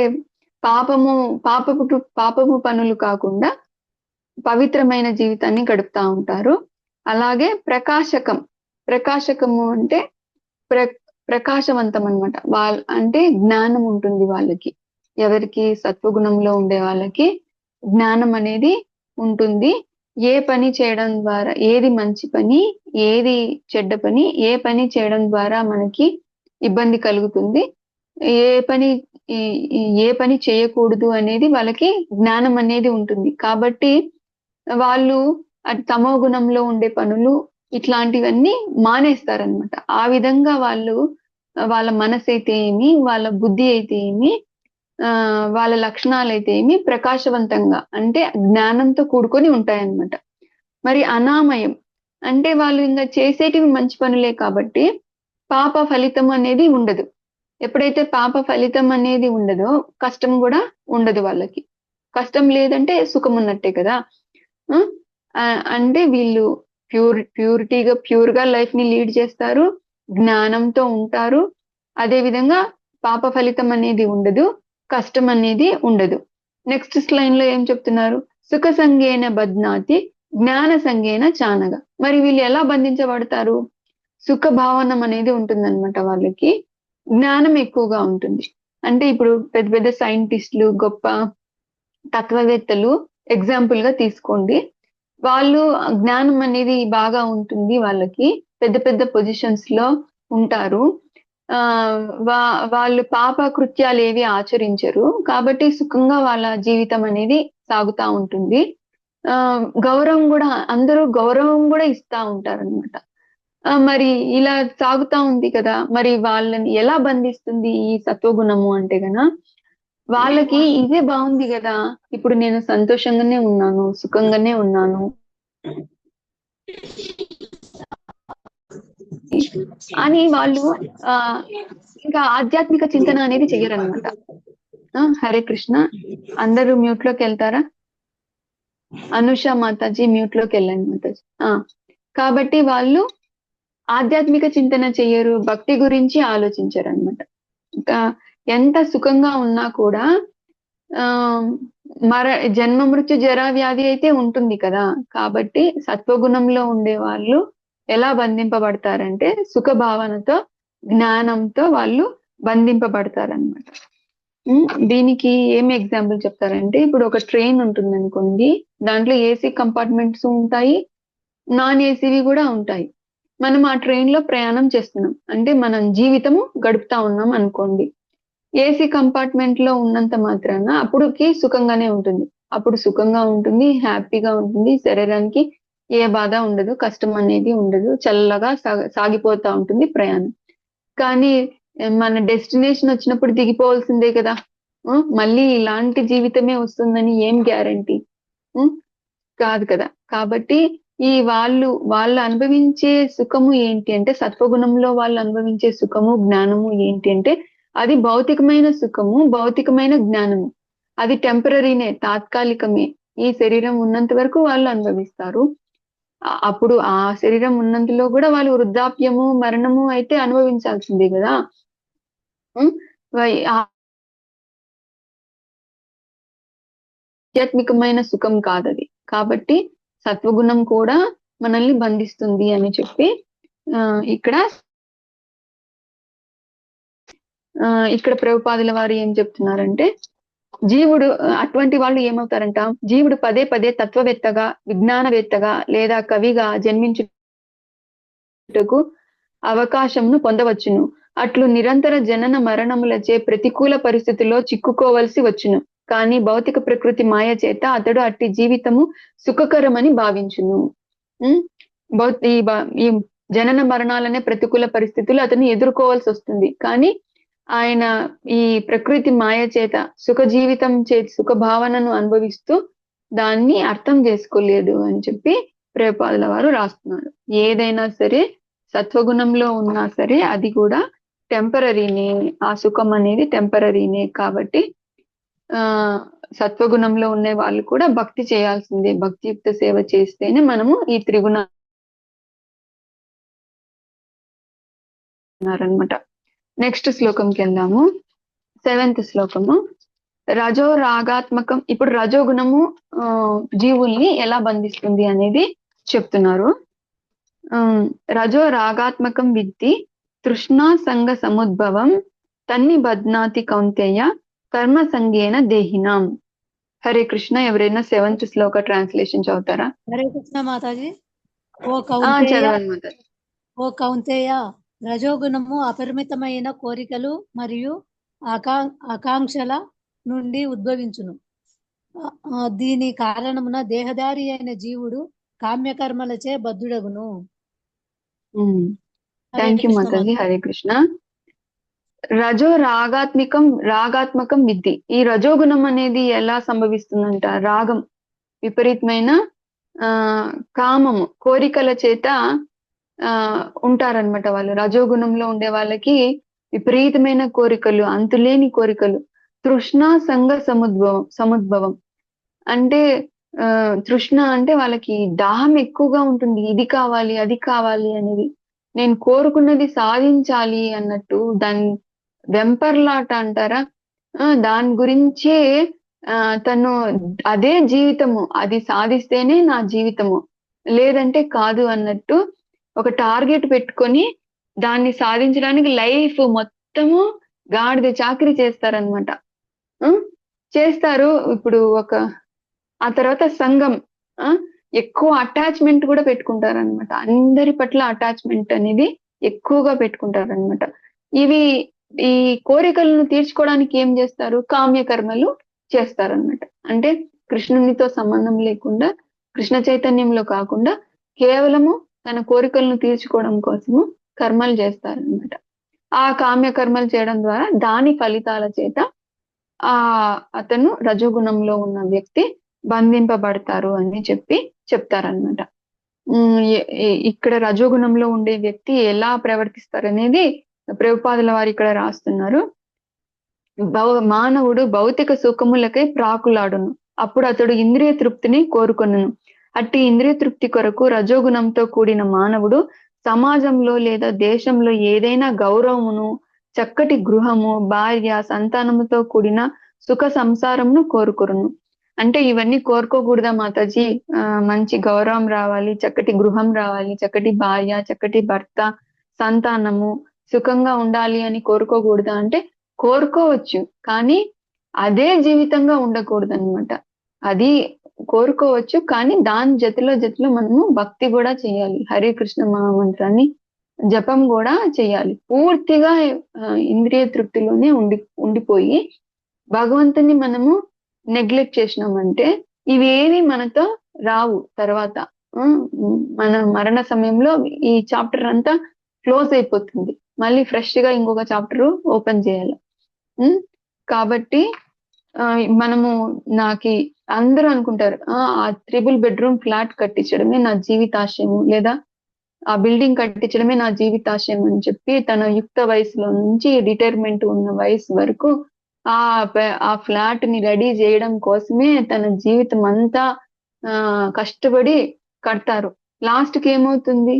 పాపపు పనులు కాకుండా పవిత్రమైన జీవితాన్ని గడుపుతా ఉంటారు. అలాగే ప్రకాశకము అంటే ప్రకాశవంతం అన్నమాట. అంటే జ్ఞానం ఉంటుంది వాళ్ళకి. ఎవరికి? సత్వగుణంలో ఉండే వాళ్ళకి జ్ఞానం అనేది ఉంటుంది. ఏ పని చేయడం ద్వారా, ఏది మంచి పని, ఏది చెడ్డ పని, ఏ పని చేయడం ద్వారా మనకి ఇబ్బంది కలుగుతుంది, ఏ పని చేయకూడదు అనేది వాళ్ళకి జ్ఞానం అనేది ఉంటుంది. కాబట్టి వాళ్ళు తమో గుణంలో ఉండే పనులు ఇట్లాంటివన్నీ మానేస్తారనమాట. ఆ విధంగా వాళ్ళ మనసు అయితే ఏమి, వాళ్ళ బుద్ధి అయితే ఏమి, వాళ్ళ లక్షణాలు అయితే ఏమి ప్రకాశవంతంగా అంటే జ్ఞానంతో కూడుకొని ఉంటాయన్నమాట. మరి అనామయం అంటే వాళ్ళు ఇంకా చేసేటివి మంచి పనులే కాబట్టి పాప ఫలితం అనేది ఉండదు. ఎప్పుడైతే పాప ఫలితం అనేది ఉండదో కష్టం కూడా ఉండదు వాళ్ళకి. కష్టం లేదంటే సుఖం ఉన్నట్టే కదా. అంటే వీళ్ళు ప్యూర్గా లైఫ్ ని లీడ్ చేస్తారు, జ్ఞానంతో ఉంటారు. అదే విధంగా పాప ఫలితం అనేది ఉండదు, కష్టం అనేది ఉండదు. నెక్స్ట్ లైన్ లో ఏం చెప్తున్నారు? సుఖ సంగేన బధ్నాతి జ్ఞాన సంగేన చానగా. మరి వీళ్ళు ఎలా బంధించబడతారు? సుఖ భావనం అనేది ఉంటుందన్నమాట వాళ్ళకి, జ్ఞానం ఎక్కువగా ఉంటుంది. అంటే ఇప్పుడు పెద్ద పెద్ద సైంటిస్టులు, గొప్ప తత్వవేత్తలు ఎగ్జాంపుల్ గా తీసుకోండి. వాళ్ళు జ్ఞానం అనేది బాగా ఉంటుంది, వాళ్ళకి పెద్ద పెద్ద పొజిషన్స్ లో ఉంటారు. వాళ్ళు పాప కృత్యాలు ఏవి ఆచరించరు కాబట్టి సుఖంగా వాళ్ళ జీవితం అనేది సాగుతా ఉంటుంది. గౌరవం కూడా, అందరూ గౌరవం కూడా ఇస్తా ఉంటారన్నమాట. మరి ఇలా సాగుతా ఉంది కదా, మరి వాళ్ళని ఎలా బంధిస్తుంది ఈ సత్వగుణము అంటే గనా? వాళ్ళకి ఇదే బాగుంది కదా, ఇప్పుడు నేను సంతోషంగానే ఉన్నాను, సుఖంగానే ఉన్నాను అని వాళ్ళు ఇంకా ఆధ్యాత్మిక చింతన అనేది చెయ్యరన్నమాట. హరే కృష్ణ. అందరూ మ్యూట్ లోకి వెళ్తారా? అనుష మాతాజీ మ్యూట్ లోకి వెళ్ళండి మాతాజీ. కాబట్టి వాళ్ళు ఆధ్యాత్మిక చింతన చెయ్యరు, భక్తి గురించి ఆలోచించరు అనమాట. ఎంత సుఖంగా ఉన్నా కూడా జన్మ మృత్యు జరా వ్యాధి అయితే ఉంటుంది కదా. కాబట్టి సత్వగుణంలో ఉండే వాళ్ళు ఎలా బంధింపబడతారంటే సుఖ భావనతో, జ్ఞానంతో వాళ్ళు బంధింపబడతారనమాట. దీనికి ఏమి ఎగ్జాంపుల్ చెప్తారంటే, ఇప్పుడు ఒక ట్రైన్ ఉంటుంది అనుకోండి, దాంట్లో ఏసీ కంపార్ట్మెంట్స్ ఉంటాయి, నాన్ ఏసీవి కూడా ఉంటాయి. మనం ఆ ట్రైన్ లో ప్రయాణం చేస్తున్నాం అంటే మనం జీవితము గడుపుతా ఉన్నాం అనుకోండి. ఏసీ కంపార్ట్మెంట్ లో ఉన్నంత మాత్రాన అప్పుడుకి సుఖంగానే ఉంటుంది, అప్పుడు సుఖంగా ఉంటుంది, హ్యాపీగా ఉంటుంది, శరీరానికి ఏ బాధ ఉండదు, కష్టం అనేది ఉండదు, చల్లగా సాగిపోతా ఉంటుంది ప్రయాణం. కానీ మన డెస్టినేషన్ వచ్చినప్పుడు దిగిపోవాల్సిందే కదా. మళ్ళీ ఇలాంటి జీవితమే వస్తుందని ఏం గ్యారంటీ? కాదు కదా. కాబట్టి వాళ్ళు అనుభవించే సుఖము ఏంటి అంటే, సత్వగుణంలో వాళ్ళు అనుభవించే సుఖము, జ్ఞానము ఏంటి అంటే, అది భౌతికమైన సుఖము, భౌతికమైన జ్ఞానము. అది టెంపరీనే, తాత్కాలికమే. ఈ శరీరం ఉన్నంత వరకు వాళ్ళు అనుభవిస్తారు. అప్పుడు ఆ శరీరం ఉన్నంతలో కూడా వాళ్ళు వృద్ధాప్యము, మరణము అయితే అనుభవించాల్సిందే కదా. ఆధ్యాత్మికమైన సుఖం కాదది. కాబట్టి సత్వగుణం కూడా మనల్ని బంధిస్తుంది అని చెప్పి ఇక్కడ ప్రభుపాదుల వారు ఏం చెప్తున్నారంటే, జీవుడు అటువంటి వాళ్ళు ఏమవుతారంట, జీవుడు పదే పదే తత్వవేత్తగా, విజ్ఞానవేత్తగా లేదా కవిగా జన్మించుటకు అవకాశంను పొందవచ్చును. అట్లు నిరంతర జనన మరణములచే ప్రతికూల పరిస్థితుల్లో చిక్కుకోవలసి వచ్చును. కానీ భౌతిక ప్రకృతి మాయ చేత అతడు అట్టి జీవితము సుఖకరమని భావించును. ఈ జనన మరణాలనే ప్రతికూల పరిస్థితులు అతను ఎదుర్కోవాల్సి వస్తుంది. కానీ ఆయన ఈ ప్రకృతి మాయ చేత సుఖ జీవితం సుఖ భావనను అనుభవిస్తూ దాన్ని అర్థం చేసుకోలేదు అని చెప్పి ప్రేపాదుల వారు రాస్తున్నారు. ఏదైనా సరే సత్వగుణంలో ఉన్నా సరే అది కూడా టెంపరరీనే, ఆ సుఖం అనేది టెంపరరీనే. కాబట్టి సత్వగుణంలో ఉండే వాళ్ళు కూడా భక్తి చేయాల్సిందే. భక్తియుక్త సేవ చేస్తేనే మనము ఈ త్రిగుణ అన్నమాట. నెక్స్ట్ శ్లోకంకి వెళ్దాము. 7th శ్లోకము. రజో రాగాత్మకం. ఇప్పుడు రజోగుణము జీవుల్ని ఎలా బంధిస్తుంది అనేది చెప్తున్నారు. రజో రాగాత్మకం విద్ధి తృష్ణా సంగ సముద్భవం తన్ని బధ్నాతి కౌంతేయ కర్మ సంగేన దేహినాం. హరే కృష్ణ. ఎవరైనా 7th శ్లోక ట్రాన్స్లేషన్ చదువుతారా? హరే కృష్ణ మాతాజీ. ఓ కౌంతేయ, రజోగుణము అపరిమితమైన కోరికలు మరియు ఆకాంక్షల నుండి ఉద్భవించును. దీని కారణమున దేహదారి అయిన జీవుడు కామ్యకర్మలచే బద్ధుడగును. థ్యాంక్ యూ మాతాజీ. హరే కృష్ణ. రజో రాగాత్మకం విద్ధి. ఈ రజోగుణం అనేది ఎలా సంభవిస్తుందంట? రాగం, విపరీతమైన కామము, కోరికల చేత ఉంటారనమాట వాళ్ళు. రజోగుణంలో ఉండే వాళ్ళకి విపరీతమైన కోరికలు, అంతులేని కోరికలు. తృష్ణ సంగ సముద్భవం అంటే తృష్ణ అంటే వాళ్ళకి దాహం ఎక్కువగా ఉంటుంది. ఇది కావాలి, అది కావాలి అనేది, నేను కోరుకున్నది సాధించాలి అన్నట్టు, దాని వెంపర్లాట అంటారా, దాని గురించే తను అదే జీవితము, అది సాధిస్తేనే నా జీవితము, లేదంటే కాదు అన్నట్టు ఒక టార్గెట్ పెట్టుకొని దాన్ని సాధించడానికి లైఫ్ మొత్తము గాడిద చాకరీ చేస్తారనమాట. చేస్తారు. ఇప్పుడు ఆ తర్వాత సంఘం, ఎక్కువ అటాచ్మెంట్ కూడా పెట్టుకుంటారనమాట. అందరి పట్ల అటాచ్మెంట్ అనేది ఎక్కువగా పెట్టుకుంటారనమాట. ఈ కోరికలను తీర్చుకోవడానికి ఏం చేస్తారు? కామ్యకర్మలు చేస్తారనమాట. అంటే కృష్ణునితో సంబంధం లేకుండా, కృష్ణ చైతన్యంలో కాకుండా కేవలము తన కోరికలను తీర్చుకోవడం కోసము కర్మలు చేస్తారనమాట. ఆ కామ్యకర్మలు చేయడం ద్వారా దాని ఫలితాల చేత అతను రజోగుణంలో ఉన్న వ్యక్తి బంధింపబడతారు అని చెప్తారనమాట. ఇక్కడ రజోగుణంలో ఉండే వ్యక్తి ఎలా ప్రవర్తిస్తారనేది ప్రభుపాదుల వారు ఇక్కడ రాస్తున్నారు. మానవుడు భౌతిక సుఖములకై ప్రాకులాడును, అప్పుడు అతడు ఇంద్రియ తృప్తిని కోరుకొనును. అట్టి ఇంద్రియ తృప్తి కొరకు రజోగుణంతో కూడిన మానవుడు సమాజంలో లేదా దేశంలో ఏదైనా గౌరవమును, చక్కటి గృహము, భార్య, సంతానముతో కూడిన సుఖ సంసారమును కోరుకొరును. అంటే ఇవన్నీ కోరుకోకూడదా మాతాజీ? మంచి గౌరవం రావాలి, చక్కటి గృహం రావాలి, చక్కటి భార్య, చక్కటి భర్త, సంతానము, సుఖంగా ఉండాలి అని కోరుకోకూడదా అంటే కోరుకోవచ్చు, కానీ అదే జీవితంగా ఉండకూడదు అనమాట. అది కోరుకోవచ్చు, కానీ దాని జతలో మనము భక్తి కూడా చేయాలి. హరే కృష్ణ మహామంత్రాన్ని జపం కూడా చేయాలి. పూర్తిగా ఇంద్రియ తృప్తిలోనే ఉండిపోయి భగవంతుని మనము నెగ్లెక్ట్ చేసినామంటే ఇవేవి మనతో రావు. తర్వాత మన మరణ సమయంలో ఈ చాప్టర్ అంతా క్లోజ్ అయిపోతుంది. మళ్ళీ ఫ్రెష్ గా ఇంకొక చాప్టర్ ఓపెన్ చేయాలి. కాబట్టి మనము అందరూ అనుకుంటారు, ఆ 3 బెడ్రూమ్ ఫ్లాట్ కట్టించడమే నా జీవితాశయము, లేదా ఆ బిల్డింగ్ కట్టించడమే నా జీవితాశయం అని చెప్పి తన యుక్త వయసులో నుంచి రిటైర్మెంట్ ఉన్న వయసు వరకు ఆ ఫ్లాట్ ని రెడీ చేయడం కోసమే తన జీవితం అంతా కష్టపడి కడతారు. లాస్ట్ కి ఏమవుతుంది?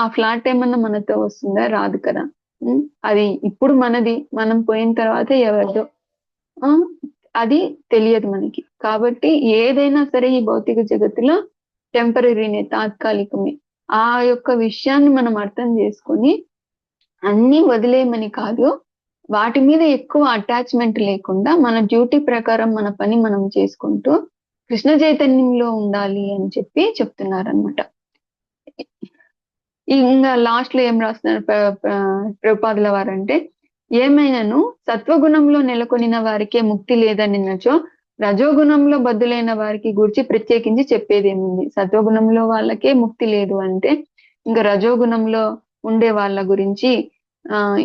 ఆ ఫ్లాట్ ఏమన్నా మనతో వస్తుందా? రాదు కదా. అది ఇప్పుడు మనది, మనం పోయిన తర్వాత ఎవరిదో అది తెలియదు మనకి. కాబట్టి ఏదైనా సరే ఈ భౌతిక జగత్తులో టెంపరీనే, తాత్కాలికమే. ఆ యొక్క విషయాన్ని మనం అర్థం చేసుకొని అన్ని వదిలేయమని కాదు, వాటి మీద ఎక్కువ అటాచ్మెంట్ లేకుండా మన డ్యూటీ ప్రకారం మన పని మనం చేసుకుంటూ కృష్ణ చైతన్యంలో ఉండాలి అని చెప్తున్నారనమాట. ఇంకా లాస్ట్ లో ఏం రాస్తున్నారు ప్రభుపాదుల వారంటే, ఏమైనాను సత్వగుణంలో నెలకొనిన వారికే ముక్తి లేదనినచో రజోగుణంలో బద్దులైన వారికి గురించి ప్రత్యేకించి చెప్పేదేముంది? సత్వగుణంలో వాళ్ళకే ముక్తి లేదు అంటే ఇంకా రజోగుణంలో ఉండే వాళ్ళ గురించి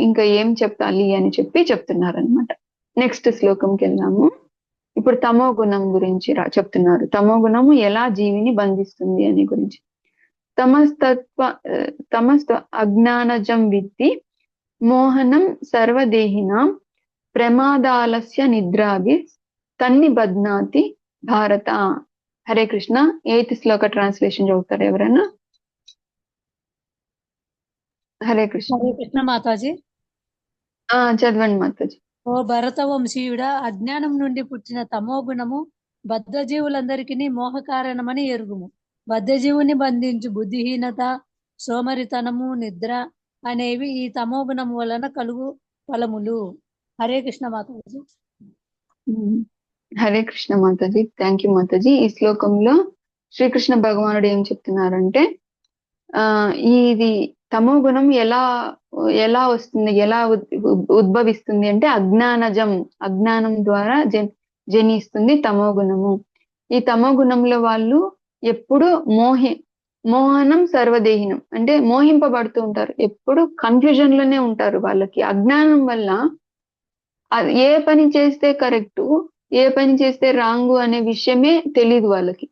ఇంకా ఏం చెప్పాలి అని చెప్పి చెప్తున్నారనమాట. నెక్స్ట్ శ్లోకంకి వెళ్దాము. ఇప్పుడు తమో గుణం గురించి చెప్తున్నారు. తమో గుణము ఎలా జీవిని బంధిస్తుంది అని గురించి. తమస్త్వ అజ్ఞానజం విత్తి మోహనం సర్వదేహినాం ప్రమాదాలస్య నిద్రాభి తన్ని బధ్నాతి భారత. హరే కృష్ణ. 8th శ్లోక ట్రాన్స్లేషన్ చదువుతారు ఎవరైనా? హరే కృష్ణ. హరే కృష్ణ మాతాజీ. చదవండి మాతాజీ. ఓ భరత వంశీయుడా, అజ్ఞానం నుండి పుట్టిన తమో గుణము బద్ధజీవులందరికీ మోహకారణమని ఎరుగుము. బద్ధజీవుని బంధించు బుద్ధిహీనత, సోమరితనము, నిద్ర అనేవి ఈ తమో గుణము వలన కలుగు ఫలములు. హరే కృష్ణ మాతాజీ. హరే కృష్ణ మాతాజీ. థ్యాంక్ యూ మాతాజీ. ఈ శ్లోకంలో శ్రీకృష్ణ భగవానుడు ఏం చెప్తున్నారంటే, ఇది తమో గుణం ఎలా వస్తుంది, ఎలా ఉద్భవిస్తుంది అంటే అజ్ఞానం ద్వారా జనిస్తుంది తమో గుణము. ఈ తమో గుణంలో వాళ్ళు ఎప్పుడు మోహనం సర్వదేహినం అంటే మోహింపబడుతూ ఉంటారు, ఎప్పుడు కన్ఫ్యూజన్ లోనే ఉంటారు. వాళ్ళకి అజ్ఞానం వల్ల ఏ పని చేస్తే కరెక్ట్, ఏ పని చేస్తే రాంగు అనే విషయమే తెలియదు వాళ్ళకి.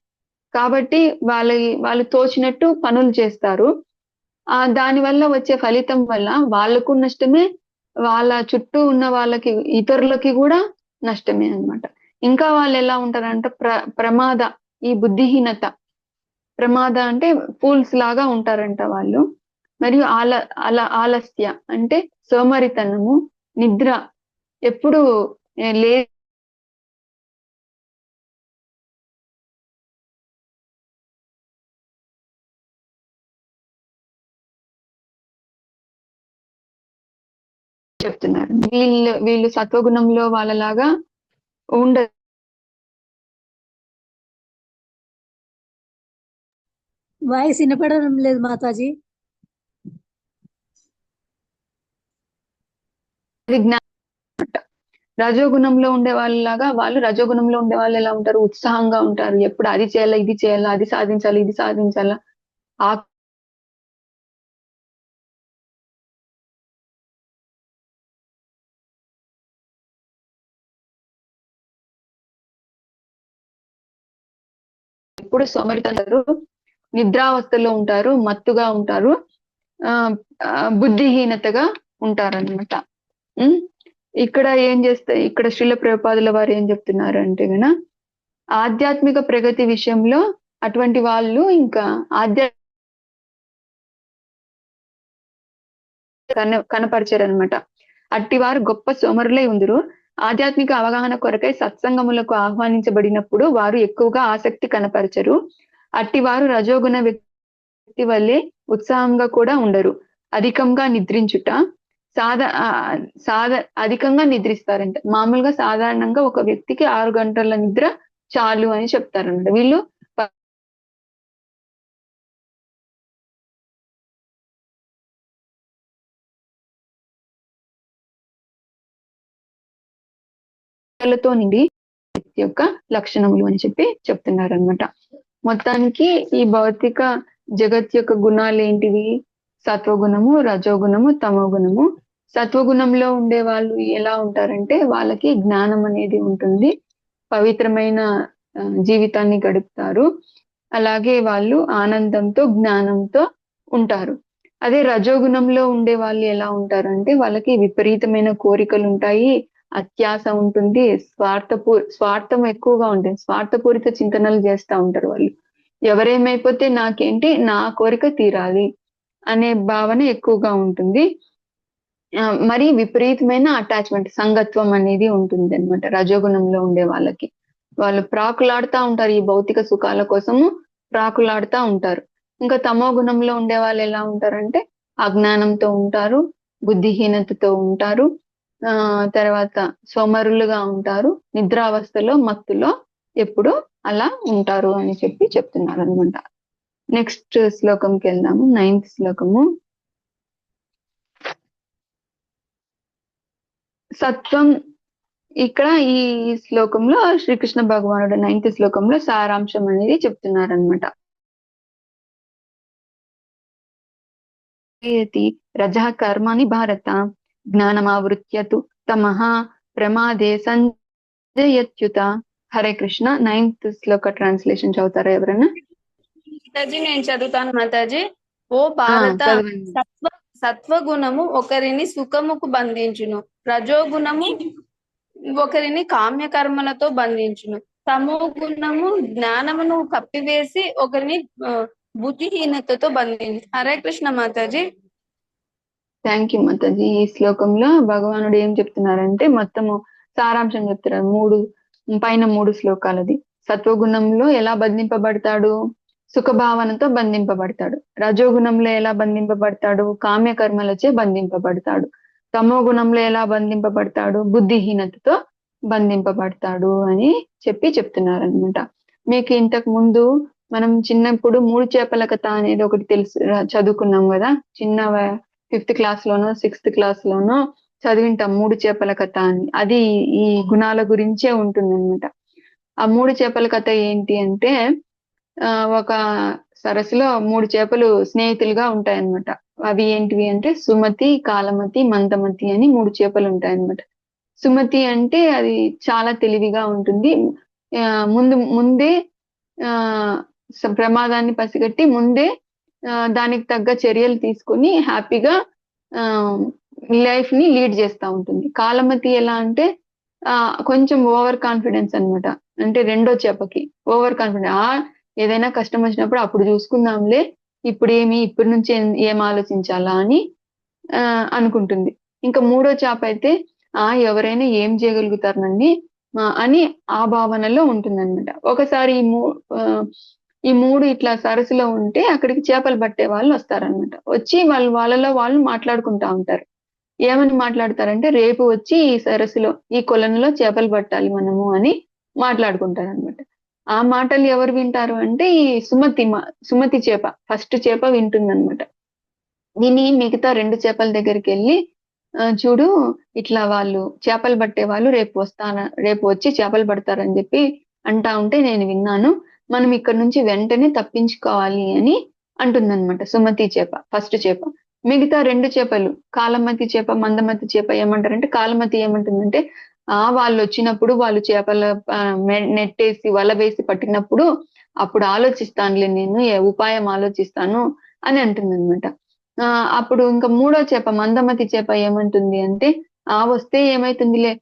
కాబట్టి వాళ్ళు తోచినట్టు పనులు చేస్తారు. దాని వల్ల వచ్చే ఫలితం వల్ల వాళ్ళకు నష్టమే, వాళ్ళ చుట్టూ ఉన్న వాళ్ళకి ఇతరులకి కూడా నష్టమే అన్నమాట. ఇంకా వాళ్ళు ఎలా ఉంటారంటే ప్రమాద, ఈ బుద్ధిహీనత, ప్రమాద అంటే ఫూల్స్ లాగా ఉంటారంట వాళ్ళు. మరియు ఆలస్య అంటే సోమరితనము, నిద్ర ఎప్పుడు చెప్తున్నారు. వీళ్ళు సత్వగుణంలో వాళ్ళలాగా ఉండదు. వాయిస్ వినపడడం లేదు మాతాజీ. రజోగుణంలో ఉండే వాళ్ళలాగా వాళ్ళు రజోగుణంలో ఉండే వాళ్ళు ఎలా ఉంటారు? ఉత్సాహంగా ఉంటారు. ఎప్పుడు అది చేయాలా, ఇది చేయాలా, అది సాధించాలి, ఇది సాధించాలా. ఎప్పుడు సోమరితనారు, నిద్రావస్థలో ఉంటారు, మత్తుగా ఉంటారు, బుద్ధిహీనతగా ఉంటారన్నమాట. ఇక్కడ ఇక్కడ శ్రీల ప్రభుపాదుల వారు ఏం చెప్తున్నారు అంటే గన, ఆధ్యాత్మిక ప్రగతి విషయంలో అటువంటి వాళ్ళు ఇంకా కనపరిచారనమాట. అట్టివారు గొప్ప సోమరులై ఉందురు. ఆధ్యాత్మిక అవగాహన కొరకై సత్సంగములకు ఆహ్వానించబడినప్పుడు వారు ఎక్కువగా ఆసక్తి కనపరచరు. అట్టివారు రజోగుణ వ్యక్తి వల్లే ఉత్సాహంగా కూడా ఉండరు. అధికంగా నిద్రించుట, అధికంగా నిద్రిస్తారంట. మామూలుగా సాధారణంగా ఒక వ్యక్తికి 6 గంటల నిద్ర చాలు అని చెప్తారన్నమాట. వీళ్ళు తో నిండి యొక్క లక్షణములు అని చెప్పి చెప్తున్నారు అనమాట. మొత్తానికి ఈ భౌతిక జగత్ యొక్క గుణాలు ఏంటివి? సత్వగుణము, రజోగుణము, తమో గుణము. సత్వగుణంలో ఉండే వాళ్ళు ఎలా ఉంటారంటే వాళ్ళకి జ్ఞానం అనేది ఉంటుంది, పవిత్రమైన జీవితాన్ని గడుపుతారు. అలాగే వాళ్ళు ఆనందంతో, జ్ఞానంతో ఉంటారు. అదే రజోగుణంలో ఉండే వాళ్ళు ఎలా ఉంటారంటే వాళ్ళకి విపరీతమైన కోరికలు ఉంటాయి, అత్యాశ ఉంటుంది, స్వార్థం ఎక్కువగా ఉంటుంది, స్వార్థపూరిత చింతనలు చేస్తూ ఉంటారు. వాళ్ళు ఎవరేమైపోతే నాకేంటి, నా కోరిక తీరాలి అనే భావన ఎక్కువగా ఉంటుంది. మరి విపరీతమైన అటాచ్మెంట్, సంగత్వం అనేది ఉంటుంది అనమాట రజోగుణంలో ఉండే వాళ్ళకి. వాళ్ళు ప్రాకులాడుతూ ఉంటారు, ఈ భౌతిక సుఖాల కోసము ప్రాకులాడుతూ ఉంటారు. ఇంకా తమో గుణంలో ఉండే వాళ్ళు ఎలా ఉంటారంటే అజ్ఞానంతో ఉంటారు, బుద్ధిహీనతతో ఉంటారు, తర్వాత సోమరులుగా ఉంటారు, నిద్రావస్థలో, మత్తులో ఎప్పుడు అలా ఉంటారు అని చెప్పి చెప్తున్నారు అనమాట. నెక్స్ట్ శ్లోకంకి వెళ్దాము. 9th శ్లోకము. సత్వం. ఇక్కడ ఈ శ్లోకంలో శ్రీకృష్ణ భగవానుడు 9th శ్లోకంలో సారాంశం అనేది చెప్తున్నారనమాట. कारयति रजः कर्माणि भारत జ్ఞానమావృత్య తు తమః ప్రమాదే సంజయత్యుత. హరే కృష్ణ. 9th శ్లోక ట్రాన్స్లేషన్ చదువుతారా ఎవరన్నా? మాతాజీ నేను చదువుతాను మాతాజీ. ఓ భారత, చదవండి. సత్వగుణము ఒకరిని సుఖముకు బంధించును, రజోగుణము ఒకరిని కామ్యకర్మలతో బంధించును, తమో గుణము జ్ఞానమును కప్పివేసి ఒకరిని బుద్ధిహీనతతో బంధించు. హరే కృష్ణ మాతాజీ. థ్యాంక్ యూ మాతాజీ. ఈ శ్లోకంలో భగవానుడు ఏం చెప్తున్నారంటే మొత్తము సారాంశం చెప్తున్నారు. పైన 3 శ్లోకాలది. సత్వగుణంలో ఎలా బంధింపబడతాడు? సుఖభావనతో బంధింపబడతాడు. రజోగుణంలో ఎలా బంధింపబడతాడు? కామ్యకర్మలచే బంధింపబడతాడు. తమో గుణంలో ఎలా బంధింపబడతాడు? బుద్ధిహీనతతో బంధింపబడతాడు అని చెప్తున్నారు అనమాట. మీకు ఇంతకు ముందు మనం చిన్నప్పుడు 3 చేపల కథ అనేది ఒకటి తెలుసు, చదువుకున్నాం కదా. చిన్న 5th క్లాస్లోనో 6th క్లాస్లోనో చదివింటాం 3 చేపల కథ అని. అది ఈ గుణాల గురించే ఉంటుంది అనమాట. ఆ 3 చేపల కథ ఏంటి అంటే ఒక సరస్సులో 3 చేపలు స్నేహితులుగా ఉంటాయన్నమాట. అవి ఏంటివి అంటే సుమతి, కాలమతి, మందమతి అని 3 చేపలు ఉంటాయన్నమాట. సుమతి అంటే అది చాలా తెలివిగా ఉంటుంది. ముందే ప్రమాదాన్ని పసిగట్టి ముందే దానికి తగ్గ చర్యలు తీసుకొని హ్యాపీగా లైఫ్ ని లీడ్ చేస్తూ ఉంటుంది. కాలమతి ఎలా అంటే కొంచెం ఓవర్ కాన్ఫిడెన్స్ అనమాట. అంటే రెండో చేపకి ఓవర్ కాన్ఫిడెన్స్. ఏదైనా కష్టం వచ్చినప్పుడు అప్పుడు చూసుకుందాంలే, ఇప్పటి నుంచి ఏం ఆలోచించాలా అని అనుకుంటుంది. ఇంకా మూడో చేప అయితే ఎవరైనా ఏం చేయగలుగుతారనండి అని ఆ భావనలో ఉంటుందన్నమాట. ఒకసారి ఈ మూడు ఇట్లా సరస్సులో ఉంటే అక్కడికి చేపలు పట్టే వాళ్ళు వస్తారనమాట. వచ్చి వాళ్ళలో వాళ్ళు మాట్లాడుకుంటా ఉంటారు. ఏమని మాట్లాడతారంటే రేపు వచ్చి ఈ సరస్సులో ఈ కొలనులో చేపలు పట్టాలి మనము అని మాట్లాడుకుంటారు అనమాట. ఆ మాటలు ఎవరు వింటారు అంటే ఈ సుమతి చేప, ఫస్ట్ చేప వింటుందన్నమాట. దీన్ని మిగతా 2 చేపల దగ్గరికి వెళ్ళి చూడు ఇట్లా వాళ్ళు చేపలు పట్టే వాళ్ళు రేపు వచ్చి చేపలు పడతారని చెప్పి అంటా ఉంటే నేను విన్నాను, మనం ఇక్కడ నుంచి వెంటనే తప్పించుకోవాలి అని అంటుందన్నమాట సుమతి చేప, ఫస్ట్ చేప. మిగతా 2 చేపలు కాలమతి చేప, మందమతి చేప ఏమంటారంటే, కాలమతి ఏమంటుందంటే వాళ్ళు వచ్చినప్పుడు వాళ్ళు చేపల నెట్టేసి వల వేసి పట్టినప్పుడు అప్పుడు ఆలోచిస్తానులే, నేను ఉపాయం ఆలోచిస్తాను అని అంటుందన్నమాట. అప్పుడు ఇంకా మూడో చేప మందమతి చేప ఏమంటుంది అంటే వస్తే ఏమైతుందిలే,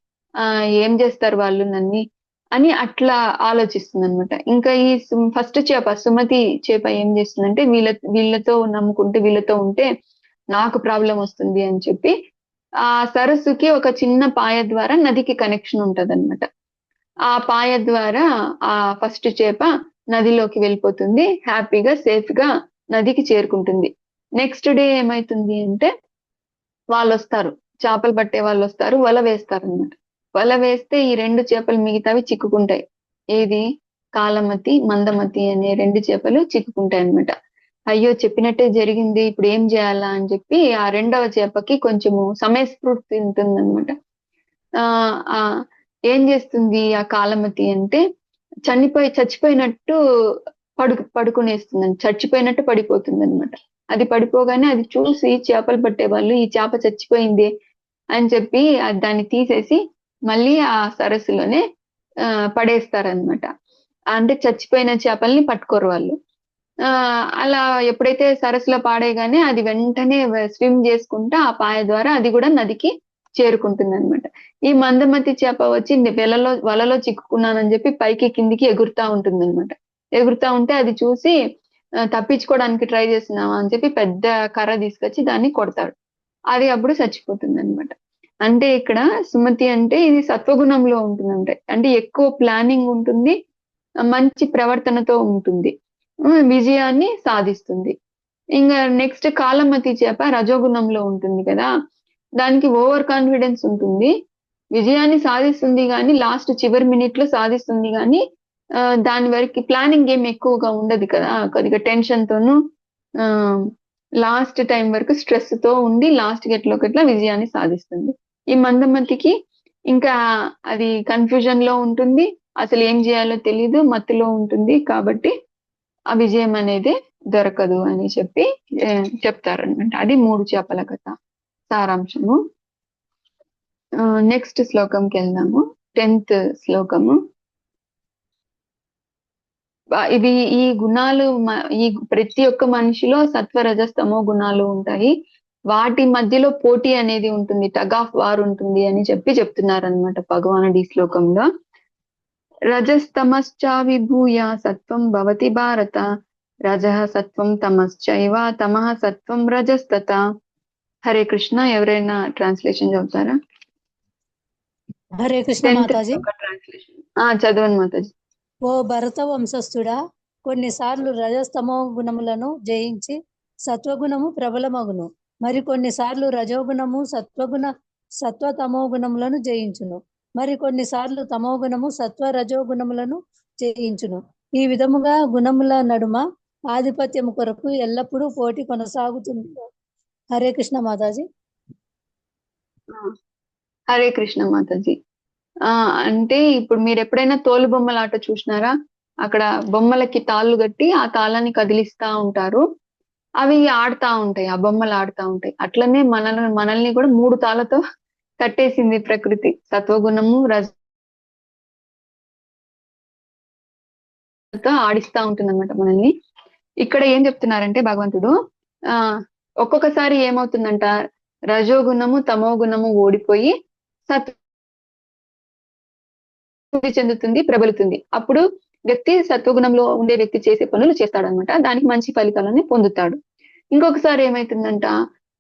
ఏం చేస్తారు వాళ్ళు నన్ని అని అట్లా ఆలోచిస్తుంది అనమాట. ఇంకా ఈ ఫస్ట్ చేప సుమతి చేప ఏం చేస్తుందంటే వీళ్ళతో నమ్ముకుంటే వీళ్ళతో ఉంటే నాకు ప్రాబ్లం వస్తుంది అని చెప్పి ఆ సరస్సుకి ఒక చిన్న పాయ ద్వారా నదికి కనెక్షన్ ఉంటది అనమాట. ఆ పాయ ద్వారా ఆ ఫస్ట్ చేప నదిలోకి వెళ్ళిపోతుంది, హ్యాపీగా సేఫ్ గా నదికి చేరుకుంటుంది. నెక్స్ట్ డే ఏమైతుంది అంటే వాళ్ళు వస్తారు, చేపలు పట్టే వాళ్ళు వస్తారు, వల వేస్తారు అనమాట. వల వేస్తే ఈ 2 చేపలు మిగతావి చిక్కుకుంటాయి. ఏది కాలమతి, మందమతి అనే 2 చేపలు చిక్కుకుంటాయి అనమాట. అయ్యో చెప్పినట్టే జరిగింది, ఇప్పుడు ఏం చేయాలా అని చెప్పి ఆ 2వ చేపకి కొంచెము సమయస్ఫూర్తి ఉంటుందన్నమాట. ఏం చేస్తుంది ఆ కాలమతి అంటే చచ్చిపోయినట్టు పడుకునేస్తుందని, చచ్చిపోయినట్టు పడిపోతుంది అనమాట. అది పడిపోగానే అది చూసి చేపలు పట్టే వాళ్ళు ఈ చేప చచ్చిపోయింది అని చెప్పి దాన్ని తీసేసి మళ్ళీ ఆ సరస్సులోనే పడేస్తారనమాట. అంటే చచ్చిపోయిన చేపల్ని పట్టుకోరు వాళ్ళు. అలా ఎప్పుడైతే సరస్సులో పాడేగానే అది వెంటనే స్విమ్ చేసుకుంటా ఆ పాయ ద్వారా అది కూడా నదికి చేరుకుంటుంది అనమాట. ఈ మందమతి చేప వచ్చి వలలో చిక్కుకున్నానని చెప్పి పైకి కిందికి ఎగురుతా ఉంటుంది అనమాట. ఎగురుతా ఉంటే అది చూసి తప్పించుకోవడానికి ట్రై చేస్తున్నావా అని చెప్పి పెద్ద కర్ర తీసుకొచ్చి దాన్ని కొడతాడు. అది అప్పుడు చచ్చిపోతుంది అనమాట. అంటే ఇక్కడ సుమతి అంటే ఇది సత్వగుణంలో ఉంటుందంటే, అంటే ఎక్కువ ప్లానింగ్ ఉంటుంది, మంచి ప్రవర్తనతో ఉంటుంది, విజయాన్ని సాధిస్తుంది. ఇంకా నెక్స్ట్ కాలమతి చేప రజోగుణంలో ఉంటుంది కదా, దానికి ఓవర్ కాన్ఫిడెన్స్ ఉంటుంది, విజయాన్ని సాధిస్తుంది కానీ లాస్ట్ చివరి మినిట్ లో సాధిస్తుంది కానీ దాని వరకు ప్లానింగ్ ఏం ఎక్కువగా ఉండదు కదా, కొద్దిగా టెన్షన్ తోను లాస్ట్ టైం వరకు స్ట్రెస్ తో ఉండి లాస్ట్ గట్లా విజయాన్ని సాధిస్తుంది. ఈ మందమతికి ఇంకా అది కన్ఫ్యూజన్ లో ఉంటుంది, అసలు ఏం చేయాలో తెలీదు, మత్తులో ఉంటుంది, కాబట్టి ఆ విజయం అనేది దొరకదు అని చెప్పి చెప్తారనమాట. అది 3 చేపల కథ సారాంశము. నెక్స్ట్ శ్లోకంకి వెళ్దాము. 10th శ్లోకము. ఇవి ఈ గుణాలు ఈ ప్రతి ఒక్క మనిషిలో సత్వ రజస్తమో గుణాలు ఉంటాయి. వాటి మధ్యలో పోటీ అనేది ఉంటుంది, టగ్ ఆఫ్ వార్ ఉంటుంది అని చెప్పి చెప్తున్నారు అనమాట భగవానుడు ఈ శ్లోకంలో. రజస్తమశ్చ విభూయ సత్వం భవతి భారత, రజః సత్వం తమశ్చైవ తమః సత్వం రజస్తత. హరే కృష్ణ. ఎవరైనా ట్రాన్స్లేషన్ చదువుతారా? హరే కృష్ణ మాతాజీ. ట్రాన్స్లేషన్ చదవండి మాతాజీ. ఓ భరత వంశస్థుడా, కొన్నిసార్లు రజస్తమో గుణములను జయించి సత్వగుణము ప్రబలమగును, మరి కొన్నిసార్లు రజోగుణము సత్వతమో గుణములను జయించును, మరి కొన్నిసార్లు తమోగుణము సత్వ రజోగుణములను జయించును. ఈ విధముగా గుణముల నడుమ ఆధిపత్యము కొరకు ఎల్లప్పుడూ పోటీ కొనసాగుతుంది. హరే కృష్ణ మాతాజీ. హరే కృష్ణ మాతాజీ. అంటే ఇప్పుడు మీరు ఎప్పుడైనా తోలు బొమ్మల ఆట చూసినారా? అక్కడ బొమ్మలకి తాళ్ళు కట్టి ఆ తాళ్ళని కదిలిస్తా ఉంటారు, అవి ఆడుతా ఉంటాయి, ఆ బొమ్మలు ఆడుతా ఉంటాయి. అట్లనే మనల్ని కూడా 3 తాళ్ళతో కట్టేసింది ప్రకృతి. సత్వగుణము రజతో ఆడిస్తా ఉంటుంది అన్నమాట మనల్ని. ఇక్కడ ఏం చెప్తున్నారంటే భగవంతుడు, ఒక్కొక్కసారి ఏమవుతుందంట, రజోగుణము తమో గుణము ఓడిపోయి సత్వ చెందుతుంది, ప్రబలుతుంది. అప్పుడు వ్యక్తి సత్వగుణంలో ఉండే వ్యక్తి చేసే పనులు చేస్తాడనమాట, దానికి మంచి ఫలితాలని పొందుతాడు. ఇంకొకసారి ఏమైతుందంట,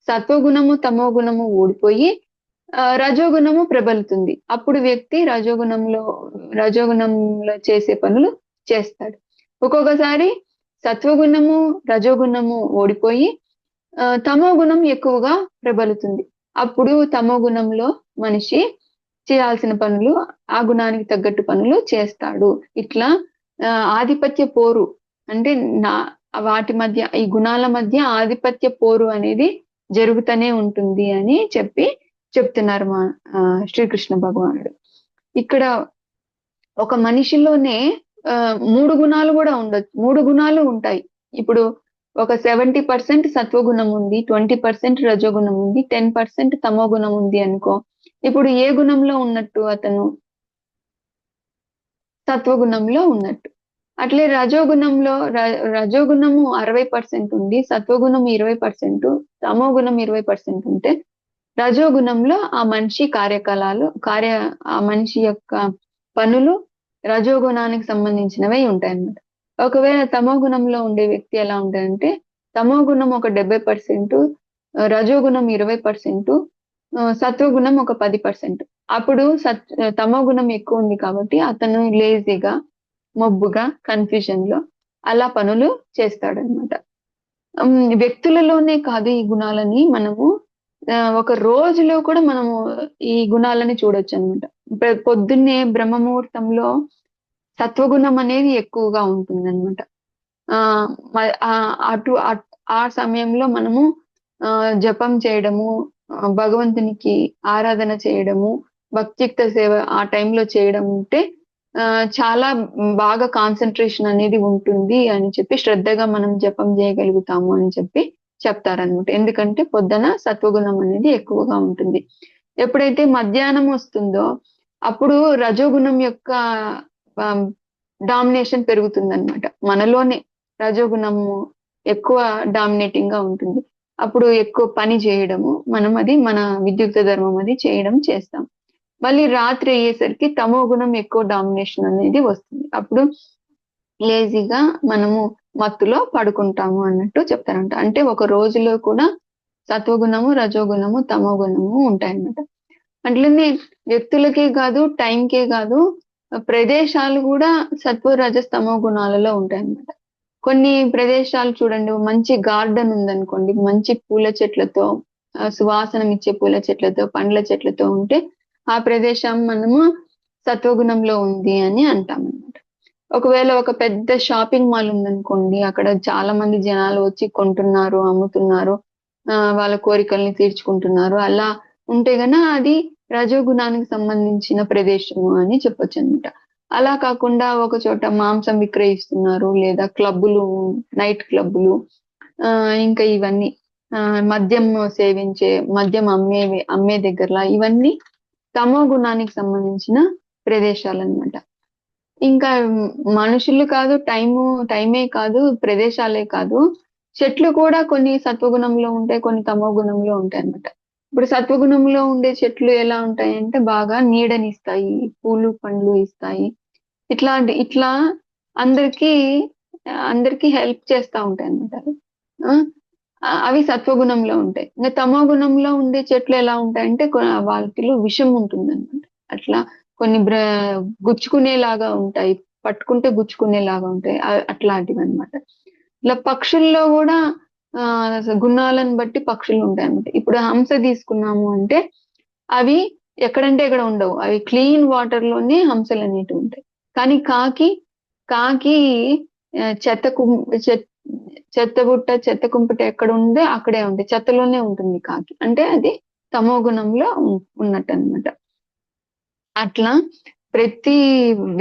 సత్వగుణము తమో గుణము ఓడిపోయి రజోగుణము ప్రబలుతుంది. అప్పుడు వ్యక్తి రజోగుణంలో చేసే పనులు చేస్తాడు. ఒక్కొక్కసారి సత్వగుణము రజోగుణము ఓడిపోయి తమో గుణం ఎక్కువగా ప్రబలుతుంది. అప్పుడు తమో గుణంలో మనిషి చేయాల్సిన పనులు, ఆ గుణానికి తగ్గట్టు పనులు చేస్తాడు. ఇట్లా ఆధిపత్య పోరు అంటే వాటి మధ్య, ఈ గుణాల మధ్య ఆధిపత్య పోరు అనేది జరుగుతూనే ఉంటుంది అని చెప్తున్నారు మా శ్రీకృష్ణ భగవానుడు. ఇక్కడ ఒక మనిషిలోనే 3 గుణాలు కూడా ఉండొచ్చు, 3 గుణాలు ఉంటాయి. ఇప్పుడు ఒక 70% సత్వగుణం ఉంది, 20% రజోగుణం ఉంది, 10% తమో గుణం ఉంది అనుకో. ఇప్పుడు ఏ గుణంలో ఉన్నట్టు? అతను సత్వగుణంలో ఉన్నట్టు. అట్లే రజోగుణము 60% ఉంది, సత్వగుణం 20%, తమో గుణం 20% ఉంటే రజోగుణంలో ఆ మనిషి ఆ మనిషి యొక్క పనులు రజోగుణానికి సంబంధించినవే ఉంటాయి అన్నమాట. ఒకవేళ తమో గుణంలో ఉండే వ్యక్తి ఎలా ఉంటాడంటే, తమో గుణం ఒక 70%, రజోగుణం 20%, సత్వగుణం ఒక 10%. అప్పుడు తమో గుణం ఎక్కువ ఉంది కాబట్టి అతను లేజీగా, మొబ్బుగా, కన్ఫ్యూజన్ లో అలా పనులు చేస్తాడనమాట. వ్యక్తులలోనే కాదు, ఈ గుణాలని మనము ఒక రోజులో కూడా మనము ఈ గుణాలని చూడొచ్చు అనమాట. పొద్దున్నే బ్రహ్మముహూర్తంలో సత్వగుణం అనేది ఎక్కువగా ఉంటుంది అనమాట. ఆ సమయంలో మనము జపం చేయడము, భగవంతునికి ఆరాధన చేయడము, భక్తియుక్త సేవ ఆ టైంలో చేయడం ఉంటే చాలా బాగా కాన్సన్ట్రేషన్ అనేది ఉంటుంది అని చెప్పి, శ్రద్ధగా మనం జపం చేయగలుగుతాము అని చెప్పి చెప్తారనమాట. ఎందుకంటే పొద్దున సత్వగుణం అనేది ఎక్కువగా ఉంటుంది. ఎప్పుడైతే మధ్యాహ్నం వస్తుందో అప్పుడు రజోగుణం యొక్క డామినేషన్ పెరుగుతుంది అనమాట. మనలోనే రజోగుణము ఎక్కువ డామినేటింగ్ గా ఉంటుంది. అప్పుడు ఎక్కువ పని చేయడము, మనం అది మన విద్యుక్త ధర్మం అది చేస్తాం. మళ్ళీ రాత్రి అయ్యేసరికి తమో గుణం ఎక్కువ డామినేషన్ అనేది వస్తుంది. అప్పుడు లేజీగా మనము మత్తులో పడుకుంటాము అన్నట్టు చెప్తారంట. అంటే ఒక రోజులో కూడా సత్వగుణము, రజోగుణము, తమో గుణము ఉంటాయన్నమాట. అట్లనే వ్యక్తులకే కాదు, టైంకే కాదు, ప్రదేశాలు కూడా సత్వ రజస్తమో గుణాలలో ఉంటాయన్నమాట. కొన్ని ప్రదేశాలు చూడండి, మంచి గార్డెన్ ఉందనుకోండి, మంచి పూల చెట్లతో, సువాసనం ఇచ్చే పూల చెట్లతో, పండ్ల చెట్లతో ఉంటే ఆ ప్రదేశం మనము సత్వగుణంలో ఉంది అని అంటాం అన్నమాట. ఒకవేళ ఒక పెద్ద షాపింగ్ మాల్ ఉందనుకోండి, అక్కడ చాలా మంది జనాలు వచ్చి కొంటున్నారు, అమ్ముతున్నారు, వాళ్ళ కోరికల్ని తీర్చుకుంటున్నారు, అలా ఉంటే గన అది రజోగుణానికి సంబంధించిన ప్రదేశము అని చెప్పొచ్చు అనమాట. అలా కాకుండా ఒక చోట మాంసం విక్రయిస్తున్నారు, లేదా క్లబ్బులు, నైట్ క్లబ్బులు, ఇంకా ఇవన్నీ మద్యం మద్యం అమ్మే దగ్గరలా, ఇవన్నీ తమో గుణానికి సంబంధించిన ప్రదేశాలు అన్నమాట. ఇంకా మనుషులు కాదు, టైమే కాదు, ప్రదేశాలే కాదు, చెట్లు కూడా కొన్ని సత్వగుణంలో ఉంటాయి, కొన్ని తమో గుణంలో ఉంటాయి అన్నమాట. ఇప్పుడు సత్వగుణంలో ఉండే చెట్లు ఎలా ఉంటాయంటే బాగా నీడనిస్తాయి, పూలు పండ్లు ఇస్తాయి, ఇట్లా అందరికి అందరికి హెల్ప్ చేస్తా ఉంటాయి అన్నమాట. అవి సత్వగుణంలో ఉంటాయి. ఇంకా తమో గుణంలో ఉండే చెట్లు ఎలా ఉంటాయంటే వాటిలో విషం ఉంటుంది అనమాట. అట్లా కొన్ని గుచ్చుకునేలాగా ఉంటాయి, పట్టుకుంటే గుచ్చుకునేలాగా ఉంటాయి, అట్లాంటివి అనమాట. ఇలా పక్షుల్లో కూడా గుణాలను బట్టి పక్షులు ఉంటాయి అన్నమాట. ఇప్పుడు హంస తీసుకున్నాము అంటే అవి ఎక్కడంటే ఎక్కడ ఉండవు, అవి క్లీన్ వాటర్ లోనే హంసలు అనేటివి ఉంటాయి. కానీ కాకి చెత్త కుంపట ఎక్కడ ఉందో అక్కడే ఉంటాయి, చెత్తలోనే ఉంటుంది కాకి. అంటే అది తమో గుణంలో ఉన్నట్టు అనమాట. అట్లా ప్రతి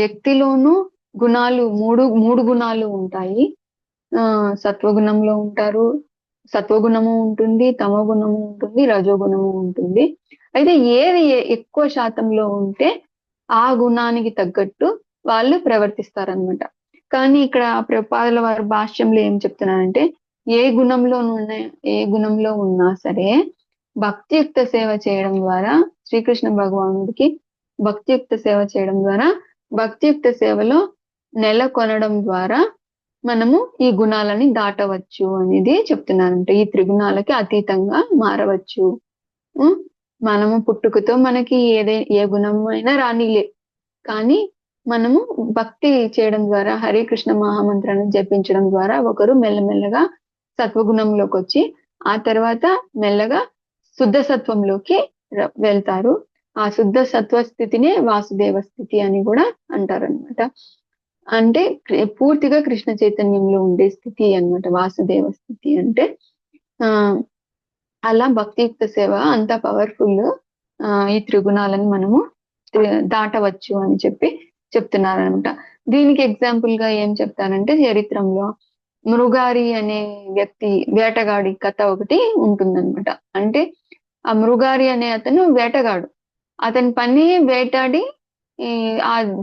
వ్యక్తిలోనూ గుణాలు మూడు గుణాలు ఉంటాయి. సత్వగుణంలో ఉంటారు, సత్వగుణము ఉంటుంది, తమో గుణము ఉంటుంది, రజోగుణము ఉంటుంది. అయితే ఏది ఎక్కువ శాతంలో ఉంటే ఆ గుణానికి తగ్గట్టు వాళ్ళు ప్రవర్తిస్తారనమాట. కానీ ఇక్కడ ప్రభుపాదుల వారి భాష్యంలో ఏం చెప్తున్నారంటే ఏ గుణంలో ఉన్నా సరే భక్తియుక్త సేవ చేయడం ద్వారా, శ్రీకృష్ణ భగవానుడికి భక్తియుక్త సేవ చేయడం ద్వారా, భక్తియుక్త సేవలో నెలకొనడం ద్వారా మనము ఈ గుణాలని దాటవచ్చు అనేది చెప్తున్నారంట. ఈ త్రిగుణాలకి అతీతంగా మారవచ్చు. మనము పుట్టుకతో మనకి ఏ గుణం అయినా రానిలే, కానీ మనము భక్తి చేయడం ద్వారా, హరే కృష్ణ మహామంత్రాన్ని జపించడం ద్వారా ఒకరు మెల్లమెల్లగా సత్వగుణంలోకి వచ్చి ఆ తర్వాత మెల్లగా శుద్ధ సత్వంలోకి వెళ్తారు. ఆ శుద్ధ సత్వ స్థితినే వాసుదేవ స్థితి అని కూడా అంటారనమాట. అంటే పూర్తిగా కృష్ణ చైతన్యంలో ఉండే స్థితి అన్నమాట వాసుదేవ స్థితి అంటే. అలా భక్తియుక్త సేవ అంత పవర్ఫుల్, ఈ త్రిగుణాలను మనము దాటవచ్చు అని చెప్తున్నారనమాట. దీనికి ఎగ్జాంపుల్ గా ఏం చెప్తారంటే చరిత్రంలో మృగారి అనే వ్యక్తి వేటగాడి కథ ఒకటి ఉంటుందన్నమాట. అంటే ఆ మృగారి అనే అతను వేటగాడు, అతని పని వేటాడి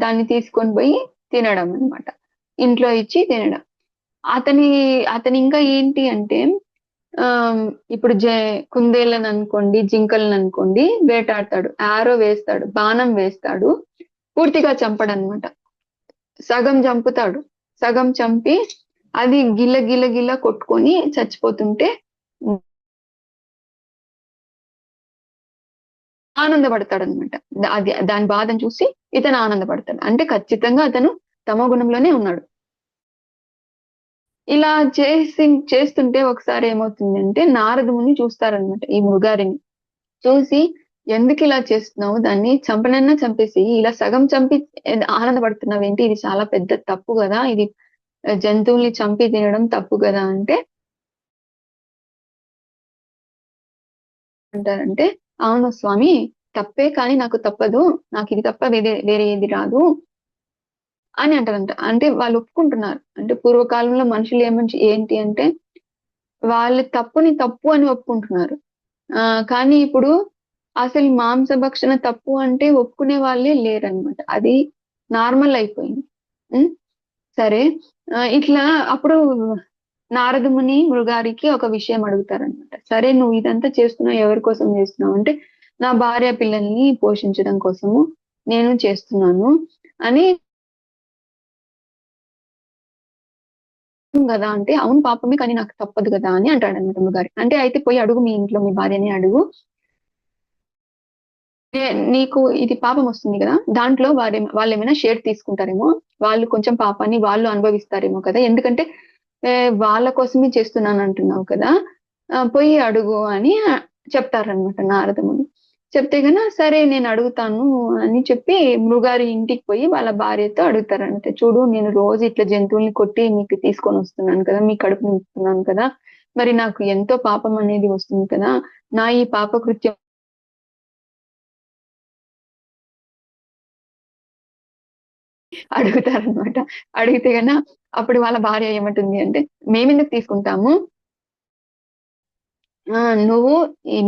దాన్ని తీసుకొని పోయి తినడం అన్నమాట, ఇంట్లో ఇచ్చి తినడం. అతని ఇంకా ఏంటి అంటే ఇప్పుడు కుందేళ్ళని అనుకోండి, జింకలను అనుకోండి, వేటాడతాడు, ఆరో వేస్తాడు, బాణం వేస్తాడు, పూర్తిగా చంపడనమాట. సగం చంపుతాడు, సగం చంపి అది గిల్ల కొట్టుకొని చచ్చిపోతుంటే ఆనందపడతాడు అనమాట. దాని బాధను చూసి ఇతను ఆనందపడతాడు. అంటే ఖచ్చితంగా అతను తమో గుణంలోనే ఉన్నాడు. ఇలా చేస్తుంటే ఒకసారి ఏమవుతుందంటే నారద ముని చూస్తారనమాట ఈ మృగారిని. చూసి ఎందుకు ఇలా చేస్తున్నావు, దాన్ని చంపనన్నా చంపేసి ఇలా సగం చంపి ఆనందపడుతున్నావేంటి, ఇది చాలా పెద్ద తప్పు కదా, ఇది జంతువుల్ని చంపి తినడం తప్పు కదా అంటే అంటారంటే అవును స్వామి తప్పే, కానీ నాకు తప్పదు, నాకు ఇది తప్ప వేరే ఏది రాదు అని అంటారంట. అంటే వాళ్ళు ఒప్పుకుంటున్నారు. అంటే పూర్వకాలంలో మనుషులు ఏంటి అంటే వాళ్ళ తప్పుని తప్పు అని ఒప్పుకుంటున్నారు. కానీ ఇప్పుడు అసలు మాంసభక్షణ తప్పు అంటే ఒప్పుకునే వాళ్ళే లేరనమాట. అది నార్మల్ అయిపోయింది. సరే, ఇట్లా అప్పుడు నారద ముని మృగారికి ఒక విషయం అడుగుతారనమాట. సరే, నువ్వు ఇదంతా చేస్తున్నావు, ఎవరి కోసం చేస్తున్నావు అంటే నా భార్య పిల్లల్ని పోషించడం కోసము నేను చేస్తున్నాను అని కదా అంటే అవును పాపమే, కానీ నాకు తప్పదు కదా అని అంటాడు అనమాట మృగారి. అంటే అయితే పోయి అడుగు, మీ ఇంట్లో మీ భార్యని అడుగు, నీకు ఇది పాపం వస్తుంది కదా, దాంట్లో వాళ్ళు ఏమైనా షేర్ తీసుకుంటారేమో, వాళ్ళు కొంచెం పాపాన్ని వాళ్ళు అనుభవిస్తారేమో కదా, ఎందుకంటే వాళ్ళ కోసమే చేస్తున్నాను అంటున్నావు కదా, పోయి అడుగు అని చెప్తారనమాట నారదముని. చెప్తే గన సరే నేను అడుగుతాను అని చెప్పి మృగారి ఇంటికి పోయి వాళ్ళ భార్యతో అడుగుతారంటే, చూడు నేను రోజు ఇట్లా జంతువుల్ని కొట్టి మీకు తీసుకొని వస్తున్నాను కదా, మీ కడుపు నింపుతున్నాను కదా, మరి నాకు ఎంతో పాపం అనేది వస్తుంది కదా, నా ఈ పాప కృత్యం అడుగుతారనమాట. అడిగితే గన అప్పుడు వాళ్ళ భార్య ఏమంటుంది అంటే, మేమెందుకు తీసుకుంటాము, నువ్వు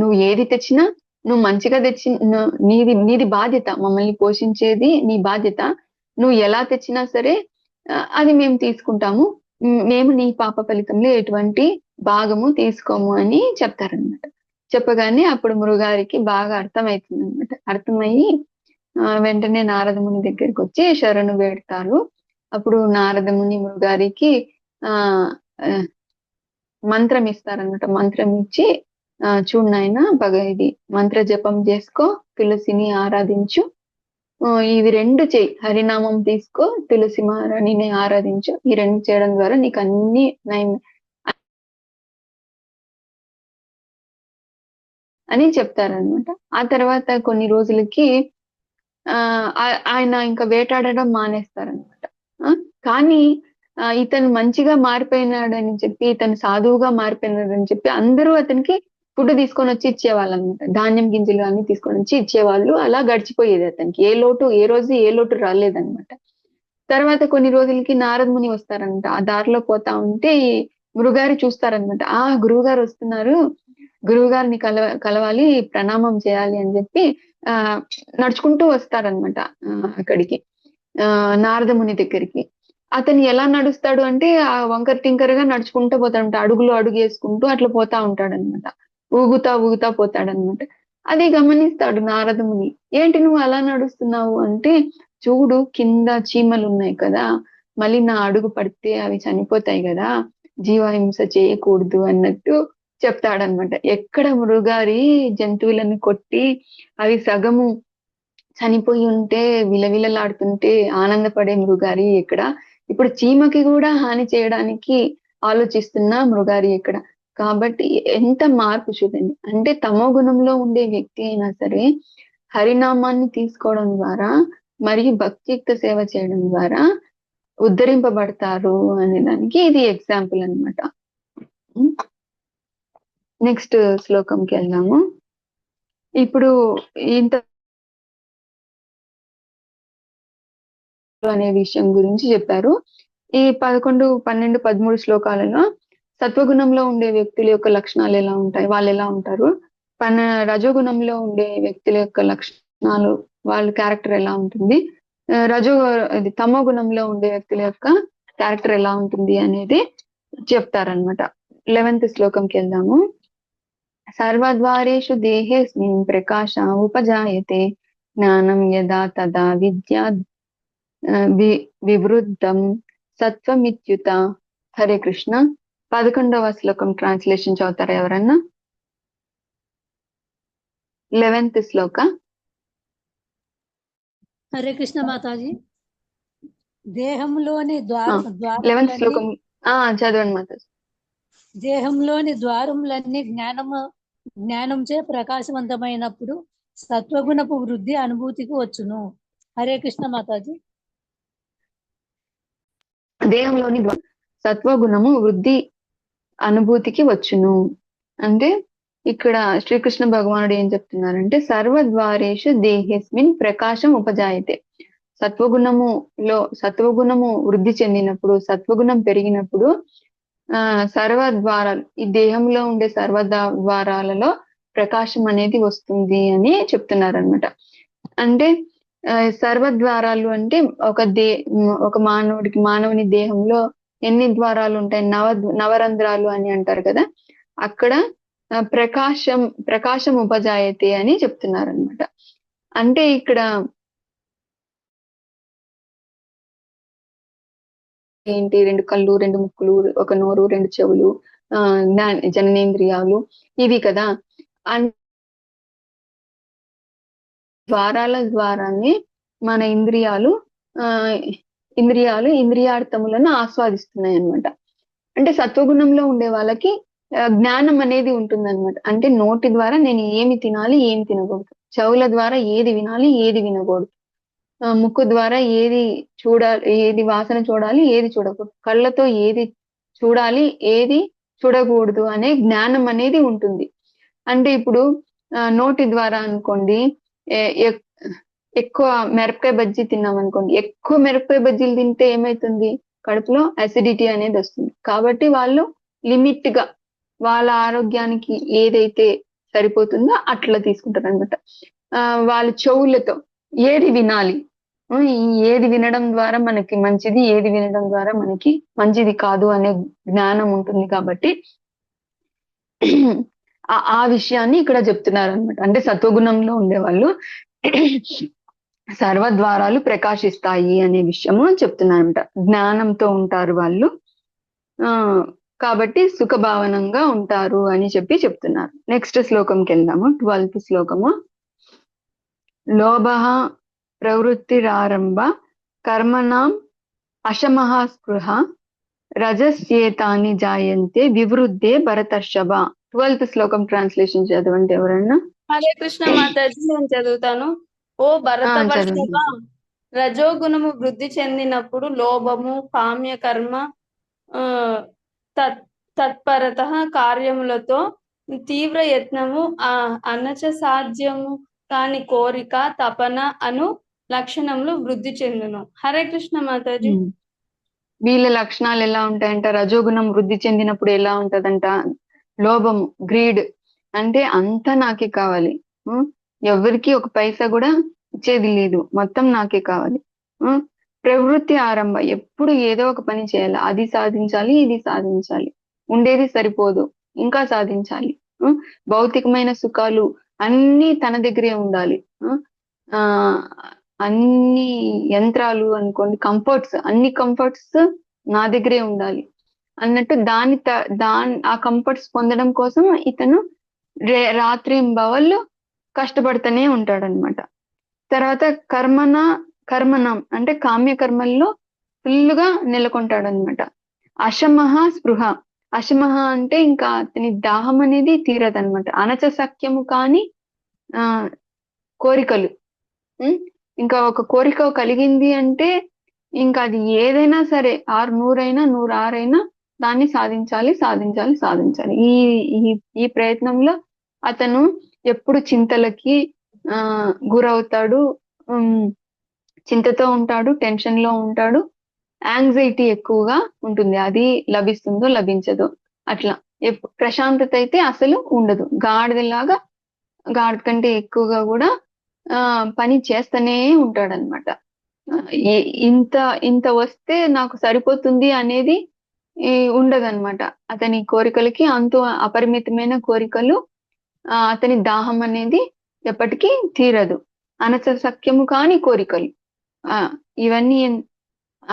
నువ్వు ఏది తెచ్చినా నువ్వు మంచిగా తెచ్చి నీది నీది బాధ్యత, మమ్మల్ని పోషించేది నీ బాధ్యత. నువ్వు ఎలా తెచ్చినా సరే అది మేము తీసుకుంటాము. మేము నీ పాప ఫలితంలో ఎటువంటి భాగము తీసుకోము అని చెప్తారనమాట. చెప్పగానే అప్పుడు మృగారికి బాగా అర్థమవుతుంది అనమాట. అర్థమయ్యి వెంటనే నారదముని దగ్గరికి వచ్చి శరణు వేడతారు. అప్పుడు నారదముని మృగారికి ఆ మంత్రం ఇస్తారనమాట. మంత్రం ఇచ్చి చూడు నాయన ఇది మంత్ర జపం చేసుకో, తులసిని ఆరాధించు, ఇవి రెండు చేయి, హరినామం తీసుకో, తులసి మహారాణిని ఆరాధించు, ఈ రెండు చేయడం ద్వారా నీకు అన్ని అని చెప్తారనమాట. ఆ తర్వాత కొన్ని రోజులకి ఆయన ఇంకా వేటాడడం మానేస్తారనమాట. కానీ ఇతను మంచిగా మారిపోయినాడని చెప్పి, ఇతను సాధువుగా మారిపోయినాడని చెప్పి అందరూ అతనికి ఫుడ్ తీసుకొని వచ్చి ఇచ్చేవాళ్ళు అనమాట. ధాన్యం గింజలు అన్ని తీసుకొని వచ్చి ఇచ్చేవాళ్ళు. అలా గడిచిపోయేది అతనికి. ఏ రోజు ఏ లోటు రాలేదనమాట. తర్వాత కొన్ని రోజులకి నారద ముని వస్తారనమాట. ఆ దారిలో పోతా ఉంటే గురుగారు చూస్తారనమాట. గురువుగారు వస్తున్నారు, గురువుగారిని కలవాలి, ప్రణామం చేయాలి అని చెప్పి నడుచుకుంటూ వస్తారనమాట అక్కడికి, నారద ముని దగ్గరికి. అతను ఎలా నడుస్తాడు అంటే ఆ వంకర టింకరగా నడుచుకుంటూ పోతాడంట. అడుగులు అడుగు వేసుకుంటూ అట్లా పోతా ఉంటాడనమాట. ఊగుతా పోతాడనమాట. అది గమనిస్తాడు నారద ముని. ఏంటి నువ్వు అలా నడుస్తున్నావు అంటే, చూడు కింద చీమలు ఉన్నాయి కదా, మళ్ళీ నా అడుగు పడితే అవి చనిపోతాయి కదా, జీవహింస చేయకూడదు అన్నట్టు చెప్తాడనమాట. ఎక్కడ మృగారి జంతువులను కొట్టి అవి సగము చనిపోయి ఉంటే విలవిలలాడుతుంటే ఆనందపడే మృగారి ఎక్కడ, ఇప్పుడు చీమకి కూడా హాని చేయడానికి ఆలోచిస్తున్న మృగారి ఎక్కడ. కాబట్టి ఎంత మార్పు చూడండి. అంటే తమో గుణంలో ఉండే వ్యక్తి అయినా సరే హరినామాన్ని తీసుకోవడం ద్వారా మరియు భక్తియుక్త సేవ చేయడం ద్వారా ఉద్ధరింపబడతారు అనే దానికి ఇది ఎగ్జాంపుల్ అన్నమాట. నెక్స్ట్ శ్లోకంకి వెళ్దాము. ఇప్పుడు ఇంత అనే విషయం గురించి చెప్పారు. ఈ 11, 12, 13 శ్లోకాలలో సత్వగుణంలో ఉండే వ్యక్తుల యొక్క లక్షణాలు ఎలా ఉంటాయి, వాళ్ళు ఎలా ఉంటారు, రజోగుణంలో ఉండే వ్యక్తుల యొక్క లక్షణాలు, వాళ్ళ క్యారెక్టర్ ఎలా ఉంటుంది, తమో గుణంలో ఉండే వ్యక్తుల యొక్క క్యారెక్టర్ ఎలా ఉంటుంది అనేది చెప్తారనమాట. 11th శ్లోకంకి వెళ్దాము. సర్వద్వారేషు దేహేస్మిన్ ప్రకాశ ఉపజాయతే జ్ఞానం యదా తదా విద్యా వివృద్ధం సత్వమిత్యుత. హరే కృష్ణ. 11వ శ్లోకం ట్రాన్స్లేషన్ చదువుతారా ఎవరన్నా? 11th శ్లోక. హరే కృష్ణ మాతాజీ. దేహంలోని 11th శ్లోకం చదవండి మాతాజీ. దేహంలోని ద్వారములన్నీ జ్ఞానంచే ప్రకాశవంతమైనప్పుడు సత్వగుణపు వృద్ధి అనుభూతికి వచ్చును. హరే కృష్ణ మాతాజీ. దేహంలోని సత్వగుణము వృద్ధి అనుభూతికి వచ్చును అంటే ఇక్కడ శ్రీకృష్ణ భగవానుడు ఏం చెప్తున్నారంటే, సర్వద్వారేషు దేహేస్మిన్ ప్రకాశం ఉపజాయతే. సత్వగుణము వృద్ధి చెందినప్పుడు, సత్వగుణం పెరిగినప్పుడు సర్వద్వారాలు, ఈ దేహంలో ఉండే సర్వద్వారాలలో ప్రకాశం అనేది వస్తుంది అని చెప్తున్నారనమాట. అంటే సర్వద్వారాలు అంటే ఒక మానవుని దేహంలో ఎన్ని ద్వారాలు ఉంటాయి, నవరంధ్రాలు అని అంటారు కదా, అక్కడ ప్రకాశం ఉపజాయతే అని చెప్తున్నారు అనమాట. అంటే ఇక్కడ ఏంటి, 2 కళ్ళు, 2 ముక్కులు, 1 నోరు, 2 చెవులు, జననేంద్రియాలు ఇవి కదా. ద్వారాల ద్వారానే మన ఇంద్రియార్థములను ఆస్వాదిస్తున్నాయి అన్నమాట. అంటే సత్వగుణంలో ఉండే వాళ్ళకి జ్ఞానం అనేది ఉంటుందన్నమాట. అంటే నోటి ద్వారా నేను ఏమి తినాలి, ఏమి తినకూడదు, చెవుల ద్వారా ఏది వినాలి, ఏది వినకూడదు, ముక్కు ద్వారా ఏది చూడాలి, ఏది వాసన చూడాలి, ఏది చూడకూడదు, కళ్ళతో ఏది చూడాలి, ఏది చూడకూడదు అనే జ్ఞానం అనేది ఉంటుంది. అంటే ఇప్పుడు నోటి ద్వారా అనుకోండి, ఎక్కువ మిరపకాయ బజ్జీ తిన్నాం అనుకోండి, ఎక్కువ మిరపకాయ బజ్జీలు తింటే ఏమైతుంది, కడుపులో అసిడిటీ అనేది వస్తుంది. కాబట్టి వాళ్ళు లిమిట్ గా వాళ్ళ ఆరోగ్యానికి ఏదైతే సరిపోతుందో అట్లా తీసుకుంటారు అనమాట. వాళ్ళ చెవులతో ఏది వినాలి, ఏది వినడం ద్వారా మనకి మంచిది, ఏది వినడం ద్వారా మనకి మంచిది కాదు అనే జ్ఞానం ఉంటుంది. కాబట్టి ఆ విషయాన్ని ఇక్కడ చెప్తున్నారు అనమాట. అంటే సత్వగుణంలో ఉండేవాళ్ళు సర్వద్వారాలు ప్రకాశిస్తాయి అనే విషయము చెప్తున్నారంట. జ్ఞానంతో ఉంటారు వాళ్ళు, ఆ కాబట్టి సుఖభావనంగా ఉంటారు అని చెప్తున్నారు. నెక్స్ట్ శ్లోకంకి వెళ్దాము. 12th శ్లోకము. లోభ ప్రవృత్తిరారంభ కర్మణాం అశమః స్పృహ రజస్యేతాని జాయంతే వివృద్ధే భరతర్షభ. 12th శ్లోకం ట్రాన్స్లేషన్ చదవండి ఎవరన్నా. హరే కృష్ణ మాతాజీ, నేను చదువుతాను. ఓ భరతవర్షభ, చదవండి. రజోగుణము వృద్ధి చెందినప్పుడు లోభము, కామ్య కర్మ, తత్పరత కార్యములతో తీవ్ర యత్నము, అనచ సాధ్యము కాని కోరిక, తపన అను లక్షణములు వృద్ధి చెందును. హరే కృష్ణ మాతాజీ. వీళ్ళ లక్షణాలు ఎలా ఉంటాయంట? రజోగుణం వృద్ధి చెందినప్పుడు ఎలా ఉంటదంట? లోభము, గ్రీడ్, అంటే అంతా నాకే కావాలి, ఎవరికి ఒక పైసా కూడా ఇచ్చేది లేదు, మొత్తం నాకే కావాలి. ప్రవృత్తి ఆరంభ, ఎప్పుడు ఏదో ఒక పని చేయాలి, అది సాధించాలి, ఇది సాధించాలి, ఉండేది సరిపోదు, ఇంకా సాధించాలి. భౌతికమైన సుఖాలు అన్ని తన దగ్గరే ఉండాలి. అన్ని యంత్రాలు అనుకోండి, కంఫర్ట్స్, అన్ని కంఫర్ట్స్ నా దగ్గరే ఉండాలి అన్నట్టు ఆ కంఫర్ట్స్ పొందడం కోసం ఇతను రాత్రింబవళ్ళు కష్టపడుతూనే ఉంటాడనమాట. తర్వాత కర్మణం అంటే కామ్య కర్మల్లో ఫుల్లుగా నెలకొంటాడనమాట. అశమః స్పృహ, అశమః అంటే ఇంకా అతని దాహం అనేది తీరదనమాట. అనచసక్యము కాని కోరికలు, ఇంకా ఒక కోరిక కలిగింది అంటే ఇంకా అది ఏదైనా సరే, 100 అయినా 106 అయినా దాన్ని సాధించాలి సాధించాలి సాధించాలి. ఈ ప్రయత్నంలో అతను ఎప్పుడు చింతలకి గురవుతాడు, చింతతో ఉంటాడు, టెన్షన్ లో ఉంటాడు, యాంగ్జైటీ ఎక్కువగా ఉంటుంది. అది లభిస్తుందో లభించదో అట్లా. ప్రశాంతత అయితే అసలు ఉండదు. గాడిదలాగా, గాడిద కంటే ఎక్కువగా కూడా పని చేస్తూనే ఉంటాడనమాట. ఇంత వస్తే నాకు సరిపోతుంది అనేది ఉండదన్నమాట. అతని కోరికలకి అంతు అపరిమితమైన కోరికలు, అతని దాహం అనేది ఎప్పటికీ తీరదు. అనసక్యము కాని కోరికలు, ఇవన్నీ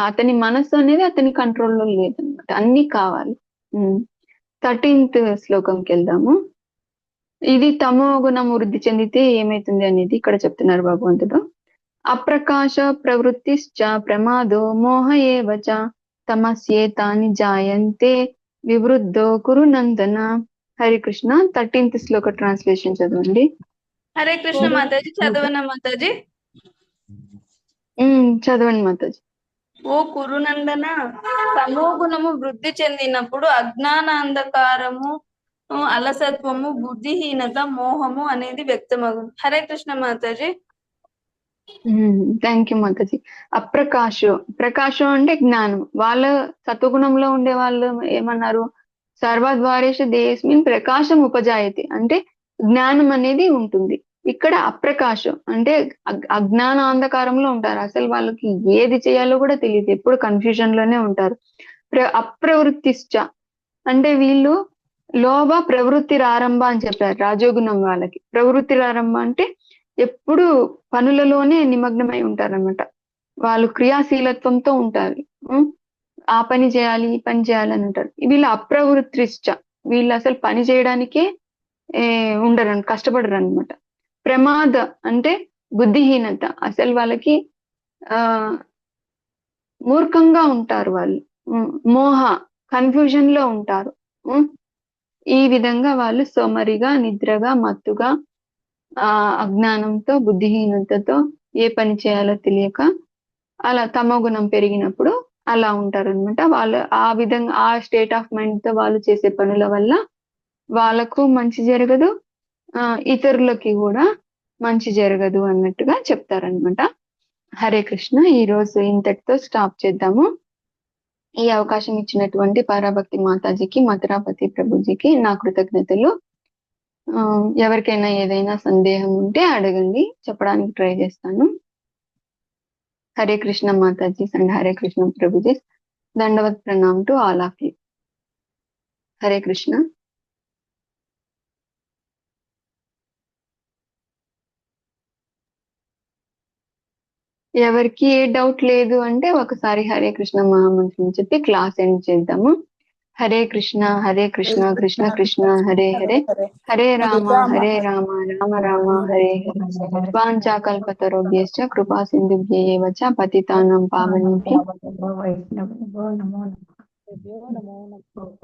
అతని మనస్సు అనేది అతని కంట్రోల్లో లేదనమాట, అన్ని కావాలి. 13th శ్లోకంకి వెళ్దాము. ఇది తమో గుణం వృద్ధి చెందితే ఏమైతుంది అనేది ఇక్కడ చెప్తున్నారు భగవంతుడు. అప్రకాశ ప్రవృత్తిశ్చ ప్రమాదో మోహ ఏవ చ తమస్యేతాని జాయంతే వివృద్ధో కురు నందన. హరి కృష్ణ. 13th శ్లోక ట్రాన్స్లేషన్ చదవండి. హరే కృష్ణ మాతాజీ. చదవనా మాతాజీ? చదవండి మాతాజీ. ఓ కురునందన, తమో గుణము వృద్ధి చెందినప్పుడు అజ్ఞాన అంధకారము, అలసత్వము, బుద్ధిహీనత, మోహము అనేది వ్యక్తమగును. హరే కృష్ణ మాతాజీ. థ్యాంక్ యూ మాతాజీ. ప్రకాశం అంటే జ్ఞానం. వాళ్ళ సత్వగుణంలో ఉండే వాళ్ళు ఏమన్నారు? సర్వద్వారేషు దేయస్మిన్ ప్రకాశం ఉపజాయతే, అంటే జ్ఞానం అనేది ఉంటుంది. ఇక్కడ అప్రకాశం అంటే అజ్ఞాన అంధకారంలో ఉంటారు. అసలు వాళ్ళకి ఏది చేయాలో కూడా తెలియదు, ఎప్పుడు కన్ఫ్యూజన్ లోనే ఉంటారు. అప్రవృత్తిశ్చ అంటే వీళ్ళు లోభ ప్రవృత్తి ఆరంభ అని చెప్పారు రాజోగుణం వాళ్ళకి. ప్రవృత్తి ఆరంభ అంటే ఎప్పుడు పనులలోనే నిమగ్నమై ఉంటారన్నమాట. వాళ్ళు క్రియాశీలత్వంతో ఉంటారు, ఆ పని చేయాలి ఈ పని చేయాలి అని ఉంటారు. వీళ్ళు అప్రవృత్తిశ్చ, వీళ్ళు అసలు పని చేయడానికే ఉండరు, కష్టపడరు అనమాట. ప్రమాద అంటే బుద్ధిహీనత, అసలు వాళ్ళకి మూర్ఖంగా ఉంటారు వాళ్ళు. మోహ, కన్ఫ్యూజన్ లో ఉంటారు. ఈ విధంగా వాళ్ళు సోమరిగా, నిద్రగా, మత్తుగా, అజ్ఞానంతో, బుద్ధిహీనతతో ఏ పని చేయాలో తెలియక అలా తమో గుణం పెరిగినప్పుడు అలా ఉంటారు అనమాట. వాళ్ళు ఆ విధంగా ఆ స్టేట్ ఆఫ్ మైండ్ తో వాళ్ళు చేసే పనుల వల్ల వాళ్ళకు మంచి జరగదు, ఇతరులకి కూడా మంచి జరగదు అన్నట్టుగా చెప్తారనమాట. హరే కృష్ణ. ఈ రోజు ఇంతటితో స్టాప్ చేద్దాము. ఈ అవకాశం ఇచ్చినటువంటి పరాభక్తి మాతాజీకి, మథురాపతి ప్రభుజీకి నా కృతజ్ఞతలు. ఎవరికైనా ఏదైనా సందేహం ఉంటే అడగండి, చెప్పడానికి ట్రై చేస్తాను. హరే కృష్ణ మాతాజీ అండ్ హరే కృష్ణ ప్రభుజీ. Dandavat pranam to all of you. Hare Krishna. ఎవరికి ఏ డౌట్ లేదు అంటే ఒకసారి హరే కృష్ణ మహామంత్రం చెప్పి క్లాస్ ఎండ్ చేద్దాము. హరే కృష్ణ కృష్ణ కృష్ణ హరే హరే, హరే రామ రామ రామ హరే హరే. వాంఛాకల్పతరుభ్యశ్చ కృపా సింధుభ్యేవ చ పతితానాం పావనేభ్యో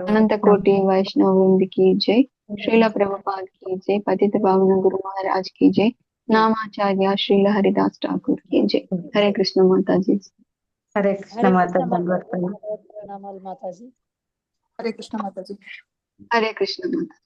అనంత కోటి వైష్ణవ వృంద की जय. श्रील प्रभुपाद की जय. पतित पावन गुरु महाराज की जय. नामाचार्य श्रील हरिदास ठाकुर की जय. हरे कृष्ण माता जी. हरे कृष्ण माता ప్రణామాలు మాతాజీ. హరే కృష్ణ మాతాజీ. हरे कृष्ण माता.